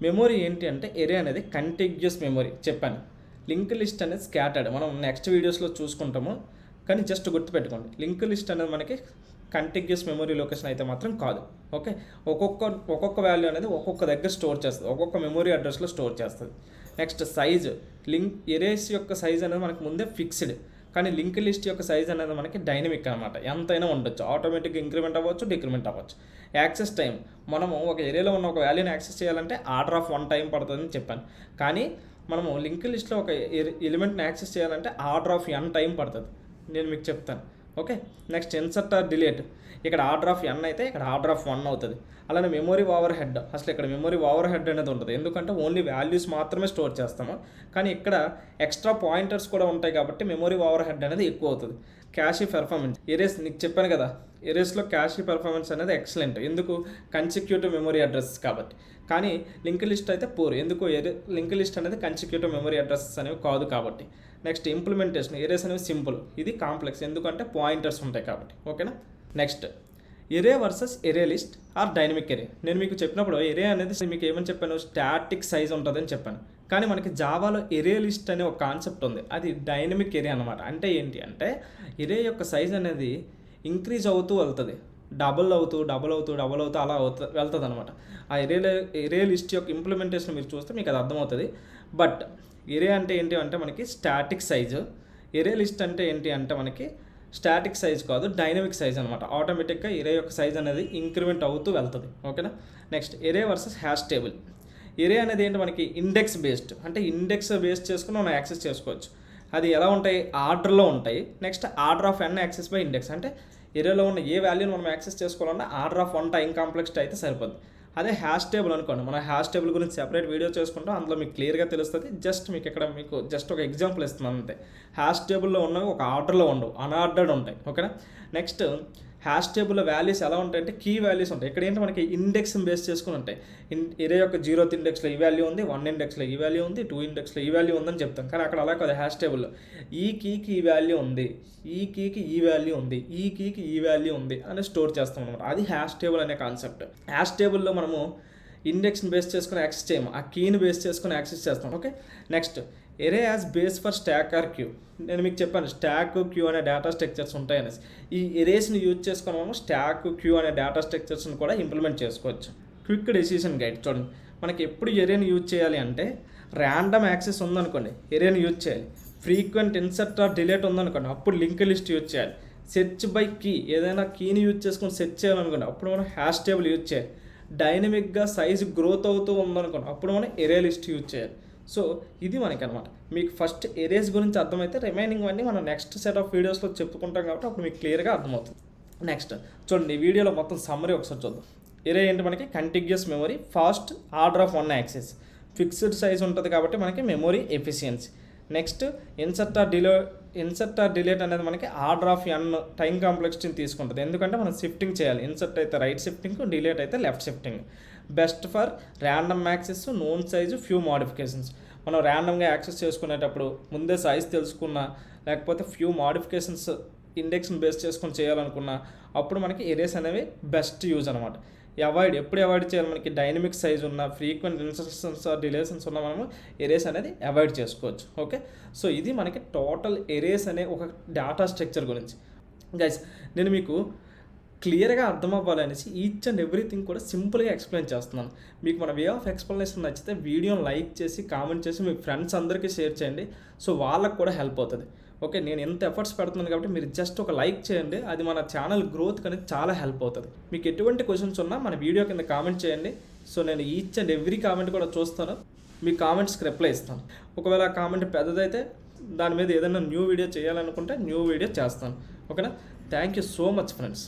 మెమొరీ ఏంటి అంటే ఎరే అనేది కంటిగ్యూస్ మెమొరీ చెప్పాను, లింక్డ్ లిస్ట్ అనేది స్కాటర్డ్. మనం నెక్స్ట్ వీడియోస్లో చూసుకుంటాము, కానీ జస్ట్ గుర్తుపెట్టుకోండి, లింక్డ్ లిస్ట్ అనేది మనకి కంటిగ్యూస్ మెమొరీ లొకేషన్ అయితే మాత్రం కాదు. ఓకే, ఒక్కొక్క వాల్యూ అనేది ఒక్కొక్క దగ్గర స్టోర్ చేస్తుంది, ఒక్కొక్క మెమొరీ అడ్రస్లో స్టోర్ చేస్తుంది. నెక్స్ట్ సైజ్, ఎరేస్ యొక్క సైజ్ అనేది మనకు ముందే ఫిక్స్డ్, కానీ లింక్ లిస్ట్ యొక్క సైజ్ అనేది మనకి డైనమిక్ అనమాట, ఎంతైనా ఉండొచ్చు, ఆటోమేటిక్గా ఇంక్రిమెంట్ అవ్వచ్చు, డిక్రిమెంట్ అవ్వచ్చు. యాక్సెస్ టైం, మనము ఒక ఏరియాలో ఉన్న ఒక వాల్యూని యాక్సెస్ చేయాలంటే ఆర్డర్ ఆఫ్ 1 టైం పడుతుందని చెప్పాను, కానీ మనము లింక్ లిస్ట్లో ఒక ఎలిమెంట్ని యాక్సెస్ చేయాలంటే ఆర్డర్ ఆఫ్ n టైం పడుతుంది, నేను మీకు చెప్తాను. Okay, next insert or delete, ఇక్కడ ఆర్డర్ ఆఫ్ n అయితే ఇక్కడ ఆర్డర్ ఆఫ్ 1 అవుతుంది. అలానే మెమొరీ ఓవర్ హెడ్, అసలు ఇక్కడ మెమొరీ ఓవర్ హెడ్ అనేది ఉంటుంది, ఎందుకంటే ఓన్లీ వాల్యూస్ మాత్రమే స్టోర్ చేస్తాము, కానీ ఇక్కడ ఎక్స్ట్రా పాయింటర్స్ కూడా ఉంటాయి కాబట్టి మెమొరీ ఓవర్ హెడ్ అనేది ఎక్కువ అవుతుంది. క్యాషీ పెర్ఫార్మెన్స్, ఎరేస్ నీకు చెప్పాను కదా, ఎరేస్లో క్యాషీ పెర్ఫార్మెన్స్ అనేది ఎక్సలెంట్, ఎందుకు కన్సిక్యూటివ్ మెమొరీ అడ్రస్ కాబట్టి. కానీ లింక్ లిస్ట్ అయితే పూర్, ఎందుకు లింక్ లిస్ట్ అనేది కన్సిక్యూటివ్ మెమొరీ అడ్రసెస్ అనేవి కాదు కాబట్టి. నెక్స్ట్ ఇంప్లిమెంటేషన్, ఎరేస్ అనేవి సింపుల్, ఇది కాంప్లెక్స్, ఎందుకంటే పాయింటర్స్ ఉంటాయి కాబట్టి. ఓకేనా, next array versus array list or dynamic array. నేను మీకు చెప్పినప్పుడు ఎరే అనేది మీకు ఏమని చెప్పాను, స్టాటిక్ సైజ్ ఉంటుందని చెప్పాను, కానీ మనకి జావాలో ఎరే లిస్ట్ అనే ఒక కాన్సెప్ట్ ఉంది, అది డైనమిక్ ఎరే అనమాట. అంటే ఏంటి అంటే ఎరే యొక్క సైజ్ అనేది ఇంక్రీజ్ అవుతూ వెళ్తుంది, డబుల్ అవుతూ అలా వెళ్తుంది అనమాట. ఆ ఎరే లిస్ట్ యొక్క ఇంప్లిమెంటేషన్ మీరు చూస్తే మీకు అది అర్థమవుతుంది. బట్ ఎరే అంటే ఏంటి అంటే మనకి స్టాటిక్ సైజు, ఎరే లిస్ట్ అంటే ఏంటి అంటే మనకి స్టాటిక్ సైజ్ కాదు, డైనమిక్ సైజ్ అనమాట. ఆటోమేటిక్గా ఎరే యొక్క సైజ్ అనేది ఇంక్రిమెంట్ అవుతూ వెళ్తుంది. ఓకేనా, next array versus hash table. ఎరే అనేది ఏంటి మనకి ఇండెక్స్ బేస్డ్, అంటే ఇండెక్స్ బేస్ చేసుకుని మనం యాక్సెస్ చేసుకోవచ్చు. అది ఎలా ఉంటాయి, ఆర్డర్లో ఉంటాయి. Next order of n access by index, అంటే ఎరేలో ఉన్న ఏ వాల్యూని మనం యాక్సెస్ చేసుకోవాలన్నా ఆర్డర్ ఆఫ్ 1 టైం కాంప్లెక్స్ అయితే సరిపోద్ది. అదే హ్యాష్ టేబుల్ అనుకోండి, మనం హ్యాష్ టేబుల్ గురించి సెపరేట్ వీడియో చేసుకుంటాం, అందులో మీకు క్లియర్గా తెలుస్తుంది. జస్ట్ మీకు ఇక్కడ మీకు జస్ట్ ఒక ఎగ్జాంపుల్ ఇస్తున్నాను అంతే. హ్యాష్ టేబుల్లో ఉన్నవి ఒక ఆర్డర్లో ఉండవు, అన్ఆర్డర్డ్ ఉంటాయి. ఓకేనా, నెక్స్ట్ హ్యాష్ టేబుల్లో వాల్యూస్ ఎలా ఉంటాయంటే కీ వాల్యూస్ ఉంటాయి. ఇక్కడ ఏంటి మనకి ఇండెక్స్ని బేస్ చేసుకుని ఉంటాయి. ఎరే యొక్క 0th ఇండెక్స్లో ఈ వాల్యూ ఉంది, 1 ఇండెక్స్లో ఈ వాల్యూ ఉంది, 2 ఇండెక్స్లో ఈ వాల్యూ ఉందని చెప్తాం, కానీ అక్కడ అలా కాదు. హ్యాష్ టేబుల్లో ఈ కీకి ఈ వాల్యూ ఉంది, ఈ కీకి ఈ వాల్యూ ఉంది, ఈ కీకి ఈ వాల్యూ ఉంది అని స్టోర్ చేస్తాం అనమాట. అది హ్యాష్ టేబుల్ అనే కాన్సెప్ట్. హ్యాష్ టేబుల్లో మనము ఇండెక్స్ని బేస్ చేసుకుని యాక్సెస్ చేయము, ఆ కీని బేస్ చేసుకుని యాక్సెస్ చేస్తాం. Okay, next array as base for stack or queue. నేను మీకు చెప్పాను స్టాక్ క్యూ అనే డేటా స్ట్రక్చర్స్ ఉంటాయనేసి. ఈ ఎరేస్ని యూజ్ చేసుకుని మనం స్టాక్ క్యూ అనే డేటా స్ట్రక్చర్స్ని కూడా ఇంప్లిమెంట్ చేసుకోవచ్చు. క్విక్ డెసిషన్ గైడ్ చూడండి, మనకి ఎప్పుడు ఎరేని యూజ్ చేయాలి అంటే ర్యాండమ్ యాక్సెస్ ఉందనుకోండి ఎరేని యూజ్ చేయాలి. ఫ్రీక్వెంట్ ఇన్సర్ట్ ఆర్ డిలీట్ ఉందనుకోండి అప్పుడు లింక్ లిస్ట్ యూజ్ చేయాలి. సెర్చ్ బై కీ, ఏదైనా కీని యూజ్ చేసుకొని సెర్చ్ చేయాలనుకోండి అప్పుడు మనం హ్యాష్ టేబుల్ యూజ్ చేయాలి. డైనమిక్గా సైజ్ గ్రోత్ అవుతూ ఉందనుకోండి అప్పుడు మనం ఎరే లిస్ట్ యూజ్ చేయాలి. సో ఇది మనకి అనమాట. మీకు ఫస్ట్ ఎరేస్ గురించి అర్థమైతే రిమైనింగ్ అన్నీ మనం నెక్స్ట్ సెట్ ఆఫ్ వీడియోస్లో చెప్పుకుంటాం కాబట్టి అప్పుడు మీకు క్లియర్గా అర్థమవుతుంది. నెక్స్ట్ చూడండి, ఈ వీడియోలో మొత్తం సమ్మరీ ఒకసారి చూద్దాం. ఎరే ఏంటి మనకి contiguous memory, fast, order of 1 access, fixed size ఉంటుంది కాబట్టి మనకి memory efficiency. Next insert or delete అనేది మనకి ఆర్డర్ ఆఫ్ n టైం కాంప్లెక్సిటీని తీసుకుంటుంది, ఎందుకంటే మనం షిఫ్టింగ్ చేయాలి. ఇన్సర్ట్ అయితే రైట్ షిఫ్టింగ్, డిలీట్ అయితే left shifting. Best for random access, known size, few modifications. మనం ర్యాండమ్గా యాక్సెస్ చేసుకునేటప్పుడు ముందే సైజ్ తెలుసుకున్నా, లేకపోతే ఫ్యూ మోడిఫికేషన్స్ ఇండెక్స్ని బేస్ చేసుకొని చేయాలనుకున్నా, అప్పుడు మనకి ఎరేస్ అనేవి బెస్ట్ యూజ్ అనమాట. ఎప్పుడు అవాయిడ్ చేయాలి? మనకి డైనమిక్ సైజ్ ఉన్న, ఫ్రీక్వెంట్ ఇన్సర్షన్స్ ఆర్ డిలేషన్స్ ఉన్న మనము ఎరేస్ అనేది అవాయిడ్ చేసుకోవచ్చు. ఓకే, సో ఇది మనకి టోటల్ ఎరేస్ అనే ఒక డేటా స్ట్రక్చర్ గురించి. గైస్, నేను మీకు క్లియర్గా అర్థం అవ్వాలనేసి ఈచ్ అండ్ ఎవ్రీథింగ్ కూడా సింపుల్గా ఎక్స్ప్లెయిన్ చేస్తున్నాను. మీకు మన వే ఆఫ్ ఎక్స్ప్లెనేషన్ నచ్చితే వీడియోని లైక్ చేసి, కామెంట్ చేసి మీ ఫ్రెండ్స్ అందరికీ షేర్ చేయండి. సో వాళ్ళకు కూడా హెల్ప్ అవుతుంది. ఓకే, నేను ఎంత ఎఫర్ట్స్ పెడుతున్నాను కాబట్టి మీరు జస్ట్ ఒక లైక్ చేయండి. అది మన ఛానల్ గ్రోత్కి అనేది చాలా హెల్ప్ అవుతుంది. మీకు ఎటువంటి క్వశ్చన్స్ ఉన్నా మన వీడియో కింద కామెంట్ చేయండి. సో నేను ఈచ్ అండ్ ఎవ్రీ కామెంట్ కూడా చూస్తాను, మీ కామెంట్స్కి రిప్లై ఇస్తాను. ఒకవేళ ఆ కామెంట్ పెద్దదైతే దాని మీద ఏదైనా న్యూ వీడియో చేయాలనుకుంటే న్యూ వీడియో చేస్తాను. ఓకేనా? Thank you so much friends.